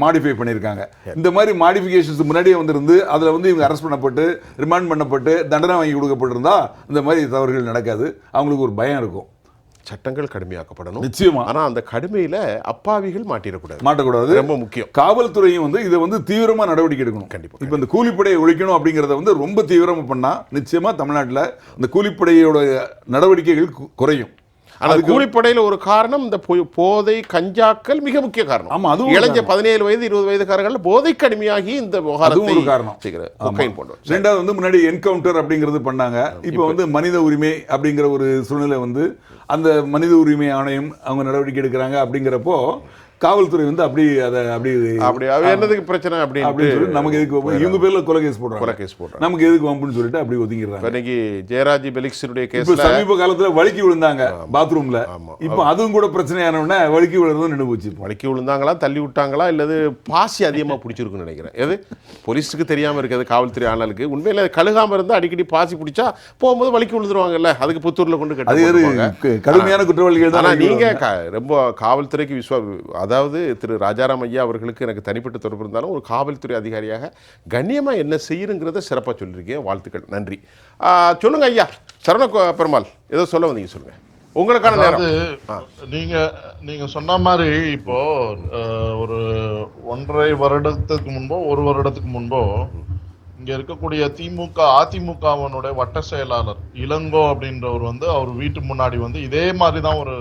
மாடிஃபை பண்ணியிருக்காங்க. இந்த மாதிரி மாடிஃபிகேஷன்ஸ் முன்னாடியே வந்திருந்து அதில் வந்து இவங்க அரெஸ்ட் பண்ணப்பட்டு ரிமாண்ட் பண்ணப்பட்டு தண்டனை வாங்கி கொடுக்கப்பட்டிருந்தா இந்த மாதிரி தவறுகள் நடக்காது. அவங்களுக்கு ஒரு பயம் இருக்கும். சட்டங்கள் கடுமையாக்கப்படணும் நிச்சயமா. ஆனா அந்த கடுமையில அப்பாவிகள் மாட்டக்கூடாது. ரொம்ப முக்கியம். காவல்துறையும் வந்து இதை வந்து தீவிரமா நடவடிக்கை எடுக்கணும். கண்டிப்பா. இப்ப இந்த கூலிப்படையை ஒழிக்கணும் அப்படிங்கறத வந்து ரொம்ப தீவிரமா பண்ணா நிச்சயமா தமிழ்நாட்டில் இந்த கூலிப்படையோட நடவடிக்கைகள் குறையும். ஆனா கூலிப்படையில ஒரு காரணம் இந்த போதை கஞ்சாக்கள் மிக முக்கிய காரணம். ஆமா, அதுவும் இளைஞ 17 வயது 20 வயதுக்காரர்கள் போதை கடுமையாகி இந்த விவகாரத்தை ஒரு காரணம். ரெண்டாவது வந்து முன்னாடி என்கவுண்டர் அப்படிங்கிறது பண்ணாங்க. இப்போ வந்து மனித உரிமை அப்படிங்கிற ஒரு சூழ்நிலை வந்து அந்த மனித உரிமை ஆணையம் அவங்க நடவடிக்கை எடுக்கிறாங்க. அப்படிங்கிறப்போ காவல்துறை வந்து அப்படி என்னதுக்கு பிரச்சனை அப்படின்னு சொல்லி நமக்கு எதுக்கு இவங்க பேர்ல கொலை கேஸ் போடுறாங்க, நமக்கு எதுக்கு வம்புன்னு சொல்லிட்டு அப்படி ஒதுங்கிடுறாங்க. இன்னைக்கு ஜெயராஜ் பெலிக்ஸினுடைய கேஸ் சமீப காலத்துல வழுக்கி விழுந்தாங்க பாத்ரூம்ல. இப்போ அதுவும் கூட பிரச்சனையானவொடனே வழுக்கி விழுறதும் நின்று போச்சு. வழுக்கி விழுந்தாங்களா, தள்ளி விட்டாங்களா, இல்லது பாசி அதிகமா பிடிச்சிருக்குன்னு நினைக்கிறேன். எது போலீஸுக்கு தெரியாம இருக்காது, காவல்துறை ஆனாலுக்கு உண்மையில கழுகாம இருந்தா அடிக்கடி பாசி பிடிச்சா போகும்போது வழுக்கி விழுந்துருவாங்கல்ல. அதுக்கு புத்தூர்ல கொண்டு கடுமையான குற்றவாளிகள் தான். நீங்க ரொம்ப காவல்துறைக்கு அதாவது திரு ராஜாராம் ஐயா அவர்களுக்கு எனக்கு தனிப்பட்ட தொடர்பு இருந்தாலும் ஒரு காவல்துறை அதிகாரியாக கண்ணியமாக என்ன செய்யுங்கிறத சிறப்பாக சொல்லியிருக்கேன். வாழ்த்துக்கள், நன்றி. சொல்லுங்க ஐயா சரவண பெருமாள், ஏதோ சொல்ல வந்தீங்க, சொல்லுங்க. உங்களுக்கான நேரம். நீங்க சொன்ன மாதிரி இப்போ ஒரு 1.5 வருடத்துக்கு முன்போ 1 வருடத்துக்கு முன்போ இங்க இருக்கக்கூடிய அதிமுகவனுடைய வட்ட செயலாளர் இளங்கோ அப்படின்றவர் வந்து அவர் வீட்டு முன்னாடி வந்து இதே மாதிரிதான் ஒரு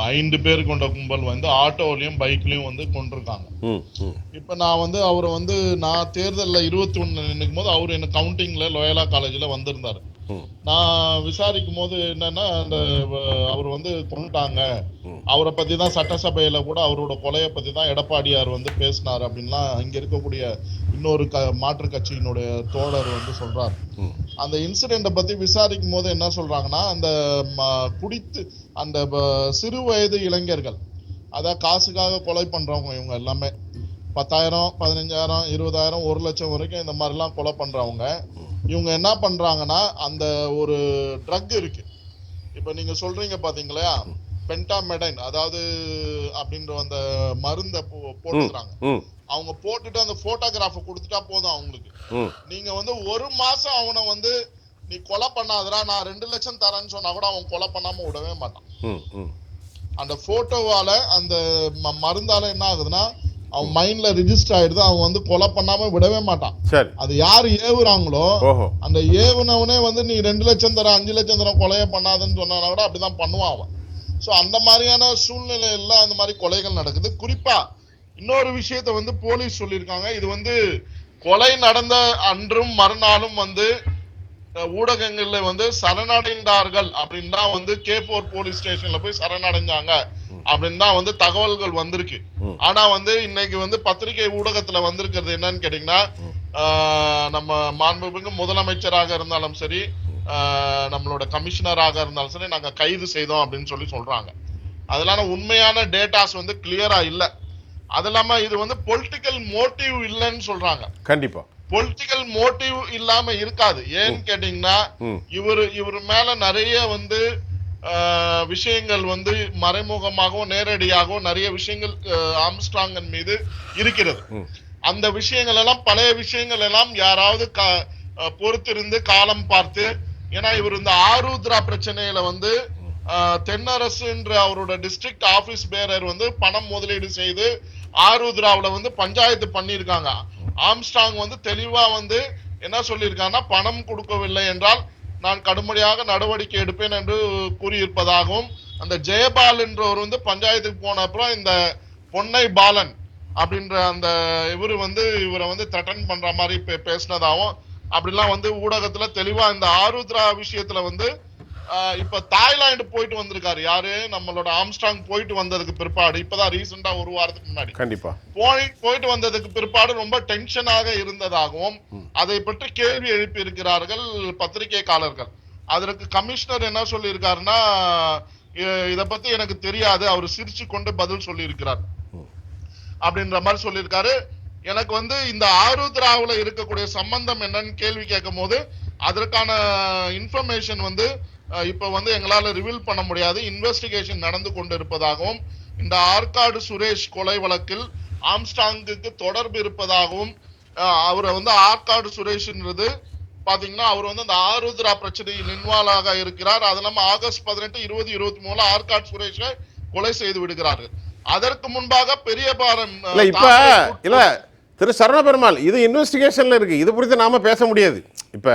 5 பேர் கொண்ட கும்பல் வந்து ஆட்டோலையும் பைக்லயும் வந்து கொண்டிருக்காங்க. இப்ப நான் வந்து அவரை வந்து நான் தேர்தலில் 21 நினைக்கும் போது அவர் என்ன கவுண்டிங்ல லோயலா காலேஜ்ல வந்திருந்தாரு. நான் விசாரிக்கும் போது என்னன்னா அந்த அவர் வந்து கொண்டுட்டாங்க, அவரை பத்தி தான் சட்டசபையில கூட அவரோட கொலையை பத்தி தான் எடப்பாடியார் வந்து பேசினார் அப்படின்லாம் இங்க இருக்கக்கூடிய இன்னொரு மாற்று கட்சியினுடைய தோழர் வந்து சொல்றாரு. அந்த இன்சிடென்ட்டை பத்தி விசாரிக்கும் போது என்ன சொல்றாங்கன்னா, அந்த குடித்து அந்த சிறு வயது இளைஞர்கள், அதான் காசுக்காக கொலை பண்றவங்க இவங்க எல்லாமே 10,000 15,000 20,000 1 லட்சம் வரைக்கும் இந்த மாதிரிலாம் கொலை பண்றவங்க. இவங்க என்ன பண்றாங்கன்னா அந்த ஒரு ட்ரக் இருக்கு, இப்ப நீங்க சொல்றீங்க பாத்தீங்களா பென்டாமெடைன், அதாவது அப்படின்ற அந்த மருந்தை போட்டுக்கிறாங்க. அவங்க போட்டுட்டு அந்த போட்டோகிராஃப கொடுத்துட்டா போதும் அவங்களுக்கு. நீங்க வந்து 1 மாசம் அவனை வந்து நீ கொலை பண்ணாதடா நான் 2 லட்சம் தரேன்னு சொன்னா கூட அவன் கொலை பண்ணாம விடவே மாட்டான். அந்த போட்டோவால அந்த மருந்தால என்ன ஆகுதுன்னா அவன் மைண்ட்ல ரிஜிஸ்டர் ஆயிடுது, அவன் வந்து கொலை பண்ணாம விடவே மாட்டான். அது யாரு ஏவுறாங்களோ அந்த ஏவுனவனே வந்து நீ 2 லட்சம் தர 5 லட்சம் தர கொலையை பண்ணாதுன்னு சொன்னா கூட அப்படிதான் பண்ணுவான் அவன். சோ அந்த மாதிரியான சூழ்நிலையில அந்த மாதிரி கொலைகள் நடக்குது. குறிப்பா இன்னொரு விஷயத்த வந்து போலீஸ் சொல்லியிருக்காங்க, இது வந்து கொலை நடந்த அன்றும் மறுநாளும் வந்து ஊடகங்கள்ல வந்து சரணடைந்தார்கள் அப்படின்னு தான் வந்து K4 போலீஸ் ஸ்டேஷன்ல போய் சரணடைஞ்சாங்க அப்படின்னு தான் வந்து தகவல்கள் வந்திருக்கு. ஆனா வந்து இன்னைக்கு வந்து பத்திரிகை ஊடகத்துல வந்திருக்கிறது என்னன்னு கேட்டீங்கன்னா, நம்ம மாண்புமிகு முதலமைச்சராக இருந்தாலும் சரி, நம்மளோட கமிஷனராக இருந்தாலும் சரி, நாங்க கைது செய்தோம் அப்படின்னு சொல்றாங்க. அதனால உண்மையான டேட்டாஸ் வந்து கிளியரா இல்ல. அது இல்லாம இது வந்து பொலிட்டிக்கல் மோட்டிவ் இல்லைன்னு சொல்றாங்க. கண்டிப்பா பொலிட்டிக்கல் மோட்டிவ் இல்லாம இருக்காது. ஏன்னு கேட்டீங்கன்னா இவரு மேல நிறைய வந்து விஷயங்கள் வந்து மறைமுகமாகவும் நேரடியாகவும் நிறைய விஷயங்கள் ஆம்ஸ்ட்ராங்கன் மீது இருக்கிறது. அந்த விஷயங்கள் எல்லாம் பழைய விஷயங்கள் எல்லாம் யாராவது பொறுத்திருந்து காலம் பார்த்து, ஏன்னா இவர் இந்த ஆருத்ரா பிரச்சனையில வந்து தென்னரசுன்ற அவரோட டிஸ்ட்ரிக்ட் ஆபீஸ் பேரர் வந்து பணம் முதலீடு செய்து ஆருத்ராவுல வந்து பஞ்சாயத்து பண்ணியிருக்காங்க. ஆம்ஸ்ட்ராங் வந்து தெளிவா வந்து என்ன சொல்லியிருக்காங்கன்னா, பணம் கொடுக்கவில்லை என்றால் நான் கடுமையாக நடவடிக்கை எடுப்பேன் என்று கூறியிருப்பதாகவும், அந்த ஜெயபால் என்றவர் வந்து பஞ்சாயத்துக்கு போன அப்புறம் இந்த பொன்னை பாலன் அப்படின்ற அந்த இவரை வந்து த்ரெட்டன் பண்ற மாதிரி பேசினதாகவும் அப்படிலாம் வந்து ஊடகத்துல தெளிவா இந்த ஆருத்ரா விஷயத்துல வந்து இப்ப தாய்லாந்து போயிட்டு வந்திருக்காரு. யாரு? நம்மளோட ஆம்ஸ்ட்ராங் போயிட்டு வந்ததுக்கு பிற்பாடு, இப்பதான் ரீசெண்டா 1 வாரத்துக்கு முன்னாடி கண்டிப்பா போயிட்டு வந்ததுக்கு பிற்பாடு ரொம்ப டென்ஷனாக இருந்ததாகவும் அதை பற்றி கேள்வி எழுப்பி இருக்கிறார்கள் பத்திரிகையாளர்கள். அதற்கு கமிஷனர் என்ன சொல்லி இருக்காருன்னா, இத பத்தி எனக்கு தெரியாது, அவர் சிரிச்சு கொண்டு பதில் சொல்லி இருக்கிறார் அப்படின்ற மாதிரி சொல்லியிருக்காரு. எனக்கு வந்து இந்த ஆருத்ராவுல இருக்கக்கூடிய சம்பந்தம் என்னன்னு கேள்வி கேட்கும் போது அதற்கான இன்ஃபர்மேஷன் வந்து இப்ப வந்து எங்களால ரிவீல் பண்ண முடியாது. இன்வெஸ்டிகேஷன் நடந்து கொண்டிருப்பதாகவும், இந்த ஆற்காடு சுரேஷ் கொலை வழக்கில் ஆம்ஸ்டாங்குக்கு தொடர்பு இருப்பதாகவும், அவரை வந்து ஆற்காடு சுரேஷ்ன்றது பாத்தீங்கன்னா அவர் வந்து அந்த ஆருத்ரா பிரச்சனையில் இன்வால்வ் இருக்கிறார். அது இல்லாம ஆகஸ்ட் 18, 2023 ஆற்காடு சுரேஷை கொலை செய்து விடுகிறார்கள். அதற்கு முன்பாக பெரியபாரம் இல்ல திரு சரவண பெருமாள், இது இன்வெஸ்டிகேஷன்ல இருக்கு. இது குறித்து நாம பேச முடியாது. இப்ப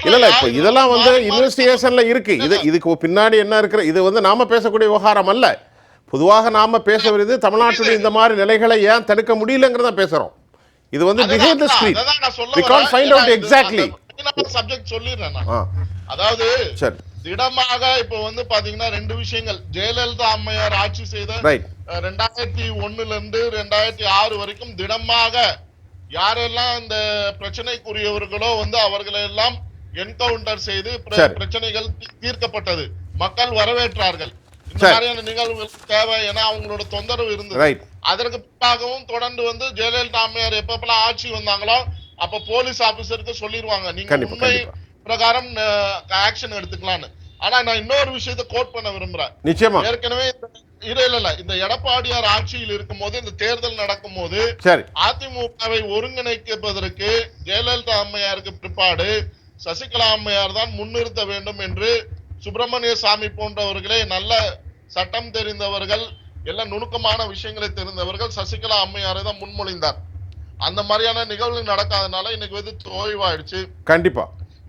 இல்ல இப்ப இதெல்லாம் வந்து இன்வெஸ்டிகேஷன்ல இருக்கு. இதுக்கு பின்னாடி என்ன இருக்கிற இது வந்து நாம பேசக்கூடிய விவகாரம் அல்ல. பொதுவாக நாம பேச வருது தமிழ்நாட்டுடைய இந்த மாதிரி நிலைகளை ஏன் தடுக்க முடியலங்கிறத பேசுறோம். இது வந்து behind the screen. We can't find out exactly. Subject சொல்லிடுறேன் நான். அதாவது திடமாக இப்ப வந்து பாத்தீங்கன்னா ரெண்டு விஷயங்கள். ஜெயலலிதா அம்மையார் ஆட்சி செய்த 2001 இருந்து 2006 வரைக்கும் திடமாக யாரெல்லாம் இந்த பிரச்சனைக்குரியவர்களோ வந்து அவர்களை எல்லாம் என்கவுண்டர் செய்து பிரச்சனைகள் தீர்க்கப்பட்டது. மக்கள் வரவேற்றார்கள். இந்த மாதிரியான நிகழ்வுகள் தேவை என அவங்களோட தொந்தரவு இருந்தது. அதற்கு பின்னாகவும் தொடர்ந்து வந்து ஜெயலலிதா அம்மையார் எப்பப்பெல்லாம் ஆட்சி வந்தாங்களோ அப்ப போலீஸ் ஆபீசருக்கு சொல்லிடுவாங்க நீங்க உண்மை பிரகாரம் ஆக்ஷன் எடுத்துக்கலாம்னு. ஆனா நான் இன்னொரு விஷயத்தை கோட் பண்ண விரும்புறேன். நிச்சயமா ஏற்கனவே இல்ல இந்த எடப்பாடியார் ஆட்சியில் இருக்கும் போது இந்த தேர்தல் நடக்கும் போது அதிமுகவை ஒருங்கிணைப்பதற்கு ஜெயலலிதா அம்மையாருக்கு பிற்பாடு சசிகலா அம்மையார் தான் முன்னிறுத்த வேண்டும் என்று சுப்பிரமணிய சாமி போன்றவர்களே நல்ல சட்டம் தெரிந்தவர்கள் எல்லாம் நுணுக்கமான விஷயங்களை தெரிந்தவர்கள் சசிகலா அம்மையாரை தான் முன்மொழிந்தார். அந்த மாதிரியான நிகழ்வுகள் நடக்காதனால இன்னைக்கு வந்து ஓய்வாயிடுச்சு. கண்டிப்பா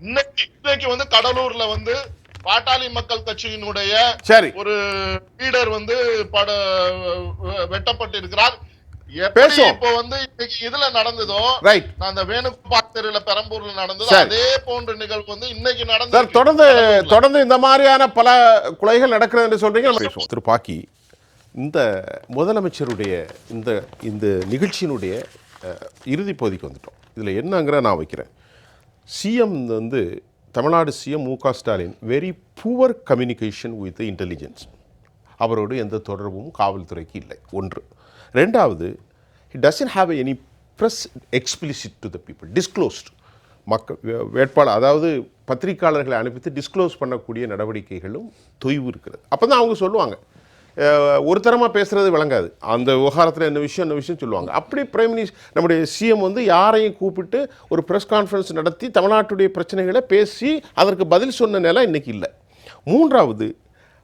இன்னைக்கு வந்து கடலூர்ல வந்து பாட்டாளி மக்கள் கட்சியினுடைய ஒரு லீடர் வந்து வெட்டப்பட்டிருக்கிறார். இப்போ வந்து இன்னைக்கு இதுல நடந்ததோ அந்த வேணுகோபால் தெருல பெரம்பூர்ல நடந்ததோ அதே போன்ற நிகழ்வு வந்து இன்னைக்கு நடந்தது. தொடர்ந்து இந்த மாதிரியான பல கொலைகள் நடக்கிறது என்று சொல்றீங்க. திரு பாக்கி, இந்த முதலமைச்சருடைய இந்த நிகழ்ச்சியினுடைய இறுதி பகுதிக்கு வந்துட்டோம். இதுல என்னங்கிற நான் வைக்கிறேன். சிஎம் வந்து Tamil Nadu CM M K. Stalin very poor communication with intelligence. அவரோடு எந்த தொடர்பும் காவல்துறைக்கு இல்லை. ஒன்று. ரெண்டாவது, he doesn't have any press explicit to the people, disclosed. மக்கள் வேட்பாளர் அதாவது பத்திரிகையாளர்களை அனுப்பித்து டிஸ்க்ளோஸ் பண்ணக்கூடிய நடவடிக்கைகளும் தொய்வு இருக்கிறது. அப்போ தான் அவங்க சொல்லுவாங்க, ஒரு தரமாக பேசுகிறது விளங்காது. அந்த விவகாரத்தில் என்ன விஷயம் சொல்லுவாங்க. அப்படி பிரைம் மினிஸ்டர் நம்முடைய சிஎம் வந்து யாரையும் கூப்பிட்டு ஒரு ப்ரெஸ் கான்ஃபரன்ஸ் நடத்தி தமிழ்நாட்டுடைய பிரச்சனைகளை பேசி அதற்கு பதில் சொன்ன நிலை இன்றைக்கி இல்லை. மூன்றாவது,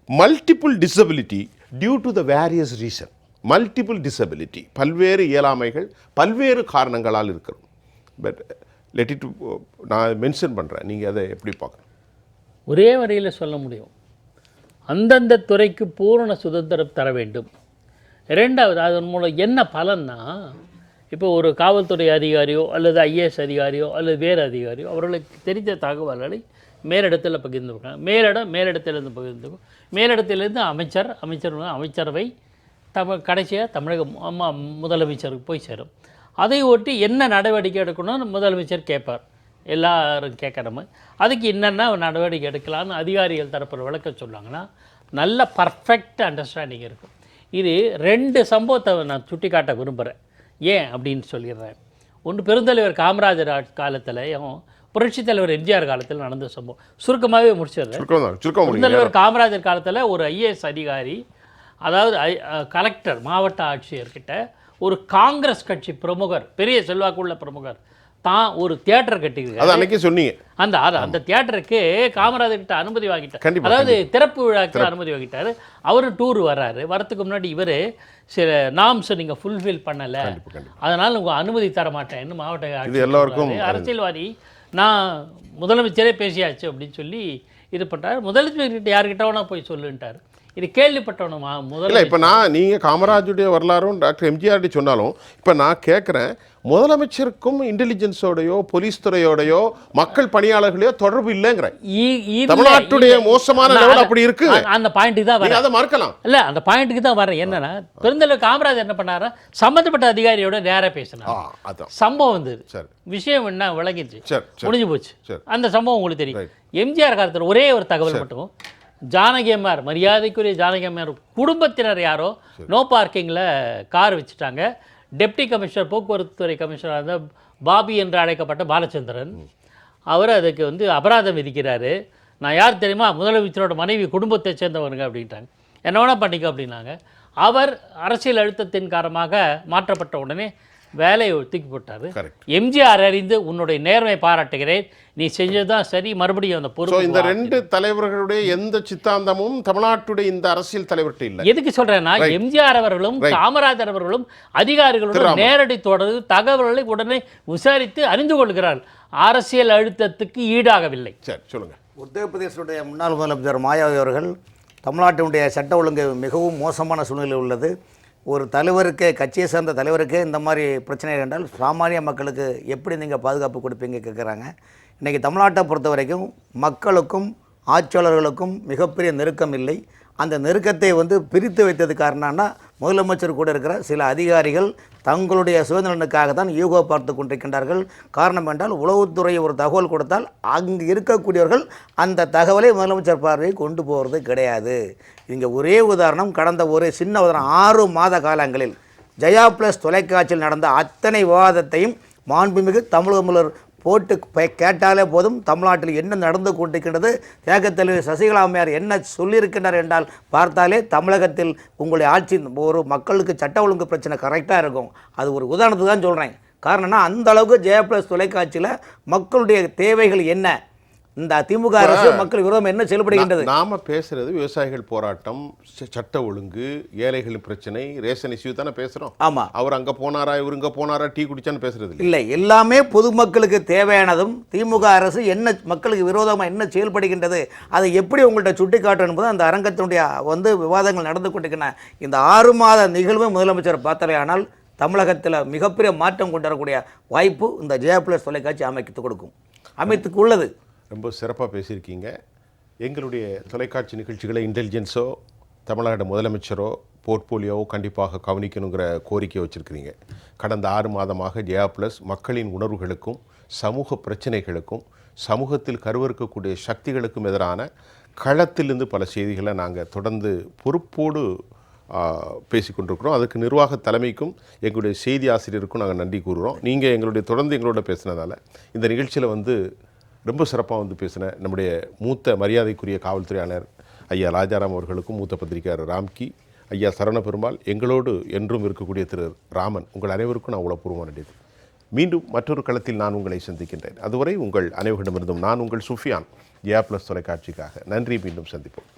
multiple disability due to the various reason. Multiple disability, பல்வேறு இயலாமைகள் பல்வேறு காரணங்களால் இருக்கிறோம். பட் லெட் இட் நான் மென்ஷன் பண்ணுறேன், நீங்கள் அதை எப்படி பார்க்குறேன்? ஒரே வரியில் சொல்ல முடியும், அந்தந்த துறைக்கு பூரண சுதந்திரம் தர வேண்டும். ரெண்டாவது, அதன் மூலம் என்ன பலன்னா, இப்போ ஒரு காவல்துறை அதிகாரியோ அல்லது ஐஏஎஸ் அதிகாரியோ அல்லது வேறு அதிகாரியோ அவர்களுக்கு தெரிந்த தகவல்களை மேலிடத்தில் பகிர்ந்துருக்காங்க. மேலிடத்திலிருந்து பகிர்ந்துக்கும், மேலிடத்திலிருந்து அமைச்சரவை கடைசியாக தமிழக முதலமைச்சருக்கு போய் சேரும். அதை ஒட்டி என்ன நடவடிக்கை எடுக்கணும்னு முதலமைச்சர் கேட்பார். எல்லாரும் கேட்குற மாதிரி அதுக்கு என்னென்ன நடவடிக்கை எடுக்கலான்னு அதிகாரிகள் தரப்புற விளக்க சொன்னாங்கன்னா நல்ல பர்ஃபெக்ட் அண்டர்ஸ்டாண்டிங் இருக்கும். இது 2 சம்பவத்தை நான் சுட்டி காட்ட விரும்புகிறேன். ஏன் அப்படின்னு சொல்லிடுறேன். ஒன்று, பெருந்தலைவர் காமராஜர் காலத்திலையும் புரட்சித் தலைவர் எம்ஜிஆர் காலத்தில் நடந்த சம்பவம். சுருக்கமாகவே முடிச்சிடுறேன். பெருந்தலைவர் காமராஜர் காலத்தில் ஒரு ஐஏஎஸ் அதிகாரி, அதாவது கலெக்டர், மாவட்ட ஆட்சியர்கிட்ட ஒரு காங்கிரஸ் கட்சி பிரமுகர், பெரிய செல்வாக்குள்ள பிரமுகர் தான் ஒரு தியேட்டர் கட்டிருக்காரு. அந்த தியேட்டருக்கு காமராஜர்கிட்ட அனுமதி வாங்கிட்டார். அதாவது திறப்பு விழாக்கு அனுமதி வாங்கிட்டாரு. அவரு டூர் வர்றாரு. வரத்துக்கு முன்னாடி இவர் சில நாம்ஸை நீங்கள் ஃபுல்ஃபில் பண்ணலை, அதனால் உங்கள் அனுமதி தர மாட்டேன்னு மாவட்ட அரசியல்வாதி நான் முதலமைச்சரே பேசியாச்சு அப்படின்னு சொல்லி இது பண்ணுறாரு. முதலமைச்சர்கிட்ட யார்கிட்ட வேணா போய் சொல்லுன்ட்டார். இது கேள்விப்பட்டவனுமா முதல்ல? இப்போ நீங்கள் காமராஜுடைய வரலாறும் டாக்டர் எம்ஜிஆர்டி சொன்னாலும் இப்போ நான் கேட்குறேன், முதலமைச்சருக்கும் இன்டெலிஜென்ஸோடையோ போலீஸ் துறையோடையோ மக்கள் பணியாளர்களையோ தொடர்பு இல்லைங்கிற தமிழ்நாட்டுடைய மோசமான லெவல் அப்படி இருக்கு. அந்த பாயிண்ட்டுக்கு தான் வரேன். அதை மறக்கலாம் இல்லை, அந்த பாயிண்ட்டுக்கு தான் வரேன். என்னன்னா, பெருந்தலைவர் காமராஜர் என்ன பண்ணாரா, சம்மந்தப்பட்ட அதிகாரியோட நேராக பேசினார். சம்பவம் வந்தது, விஷயம் என்ன விளங்கிச்சு, முடிஞ்சு போச்சு. அந்த சம்பவம் உங்களுக்கு தெரியும். எம்ஜிஆர் காலத்தில் ஒரே ஒரு தகவல் மட்டும், ஜானகி அம்மார், மரியாதைக்குரிய ஜானகி அம்மார் குடும்பத்தினர் யாரோ நோ பார்க்கிங்கில் கார் வச்சுட்டாங்க. டெப்டி கமிஷனர், போக்குவரத்து துறை கமிஷனராக இருந்த பாபி என்று அழைக்கப்பட்ட பாலச்சந்திரன், அவர் அதுக்கு வந்து அபராதம் விதிக்கிறாரு. நான் யார் தெரியுமா, முதலமைச்சரோட மனைவி குடும்பத்தை சேர்ந்தவருங்க அப்படின்ட்டாங்க. என்ன வேணால் பண்ணிக்க அப்படின்னாங்க. அவர் அரசியல் அழுத்தத்தின் காரணமாக மாற்றப்பட்ட உடனே வேலையை தூக்கி போட்டார். எம்ஜிஆர் அறிந்து உன்னுடைய நேர்மை பாராட்டுகிறேன், நீ செஞ்சதுதான் சரி, மறுபடியும் அந்த பொறுப்பு. இந்த ரெண்டு தலைவர்களுடைய எந்த சித்தாந்தமும் தமிழ்நாட்டுடைய இந்த அரசியல் தலைவர்கிட்ட இல்லை. எதுக்கு சொல்றேன்னா, எம்ஜிஆர் அவர்களும் காமராஜர் அவர்களும் அதிகாரிகளுடன் நேரடி தொடர்பு தகவல்களை உடனே விசாரித்து அறிந்து கொள்கிறார். அரசியல் அழுத்தத்துக்கு ஈடாகவில்லை. சரி, சொல்லுங்க. உத்தரப்பிரதேசனுடைய முன்னாள் முதலமைச்சர் மாயாவதி அவர்கள் தமிழ்நாட்டினுடைய சட்ட ஒழுங்கு மிகவும் மோசமான சூழ்நிலை உள்ளது, ஒரு தலைவருக்கு, கட்சியை சேர்ந்த தலைவருக்கே இந்த மாதிரி பிரச்சனை என்றால் சாமானிய மக்களுக்கு எப்படி நீங்கள் பாதுகாப்பு கொடுப்பீங்க கேட்குறாங்க. இன்றைக்கி தமிழ்நாட்டை பொறுத்த வரைக்கும் மக்களுக்கும் ஆட்சியாளர்களுக்கும் மிகப்பெரிய நெருக்கம் இல்லை. அந்த நெருக்கத்தை பிரித்து வைத்தது காரணம்னா முதலமைச்சர் கூட இருக்கிற சில அதிகாரிகள் தங்களுடைய சுதந்திரனுக்காக தான் யூகோ பார்த்து கொண்டிருக்கின்றார்கள். காரணம் என்றால் உளவுத்துறை ஒரு தகவல் கொடுத்தால் அங்கு இருக்கக்கூடியவர்கள் அந்த தகவலை முதலமைச்சர் பார்வையை கொண்டு போகிறது கிடையாது. இங்கே ஒரே உதாரணம், கடந்த ஒரு சின்ன உதாரணம், 6 மாத காலங்களில் ஜெயா ப்ளஸ் தொலைக்காட்சியில் நடந்த அத்தனை விவாதத்தையும் மாண்புமிகு தமிழக முதல்வர் போட்டு கேட்டாலே போதும் தமிழ்நாட்டில் என்ன நடந்து கொண்டிருக்கின்றது, தியாகத் தலைவர் சசிகலா அம்மையார் என்ன சொல்லியிருக்கின்றார் என்றால் பார்த்தாலே தமிழகத்தில் உங்களுடைய ஆட்சி ஒரு மக்களுக்கு சட்ட ஒழுங்கு பிரச்சனை கரெக்டாக இருக்கும். அது ஒரு உதாரணத்துக்கு தான் சொல்கிறேன். காரணம்னா அந்த அளவுக்கு ஜெயா ப்ளஸ் தொலைக்காட்சியில் மக்களுடைய தேவைகள் என்ன, இந்த திமுக அரசு மக்கள் விரோதம் என்ன செயல்படுகின்றது. நாம பேசுறது விவசாயிகள் போராட்டம், சட்ட ஒழுங்கு, ஏழைகளின் பிரச்சனை, ரேஷன் இஷ்யூ தானே பேசுறோம். ஆமா, அவர் அங்க போனாரா, இவர் இங்க போனாரா, டீ குடிச்சான்னு பேசுறது இல்லை. எல்லாமே பொதுமக்களுக்கு தேவையானதும் திமுக அரசு என்ன மக்களுக்கு விரோதமாக என்ன செயல்படுகின்றது அதை எப்படி உங்கள்கிட்ட சுட்டி காட்டும் என்பது அந்த அரங்கத்தினுடைய விவாதங்கள் நடந்து கொண்டிருக்கின்றன. இந்த 6 மாத நிகழ்வு முதலமைச்சர் பார்த்தாலே ஆனால் தமிழகத்தில் மிகப்பெரிய மாற்றம் கொண்டு வரக்கூடிய வாய்ப்பு இந்த ஜெயா ப்ளஸ் தொலைக்காட்சி அமைத்துக்கு உள்ளது. ரொம்ப சிறப்பாக பேசியிருக்கீங்க. எங்களுடைய தொலைக்காட்சி நிகழ்ச்சிகளை இன்டெலிஜென்ஸோ தமிழ்நாடு முதலமைச்சரோ போர்ட்போலியோவோ கண்டிப்பாக கவனிக்கணுங்கிற கோரிக்கை வச்சுருக்கிறீங்க. கடந்த 6 மாதமாக ஜெயா ப்ளஸ் மக்களின் உணர்வுகளுக்கும் சமூக பிரச்சனைகளுக்கும் சமூகத்தில் கருவறுக்கக்கூடிய சக்திகளுக்கும் எதிரான களத்திலிருந்து பல செய்திகளை நாங்கள் தொடர்ந்து பொறுப்போடு பேசிக்கொண்டிருக்கிறோம். அதுக்கு நிர்வாக தலைமைக்கும் எங்களுடைய செய்தி ஆசிரியருக்கும் நாங்கள் நன்றி கூறுகிறோம். நீங்கள் எங்களுடைய தொடர்ந்து எங்களோட பேசினதால் இந்த நிகழ்ச்சியில் ரொம்ப சிறப்பாக பேசின நம்முடைய மூத்த மரியாதைக்குரிய காவல்துறை ஆணையர் ஐயா ராஜாராம் அவர்களுக்கும், மூத்த பத்திரிகையாளர் ராம்கி, ஐயா சரவண பெருமாள், எங்களோடு என்றும் இருக்கக்கூடிய திரு ராமன், உங்கள் அனைவருக்கும் நான் உளப்பூர்வமாக நன்றி. மீண்டும் மற்றொரு களத்தில் நான் உங்களை சந்திக்கின்றேன். அதுவரை உங்கள் அனைவரிடமிருந்தும் நான் உங்கள் சுஃபியான், ஜெயா ப்ளஸ் தொலைக்காட்சிக்காக நன்றி. மீண்டும் சந்திப்போம்.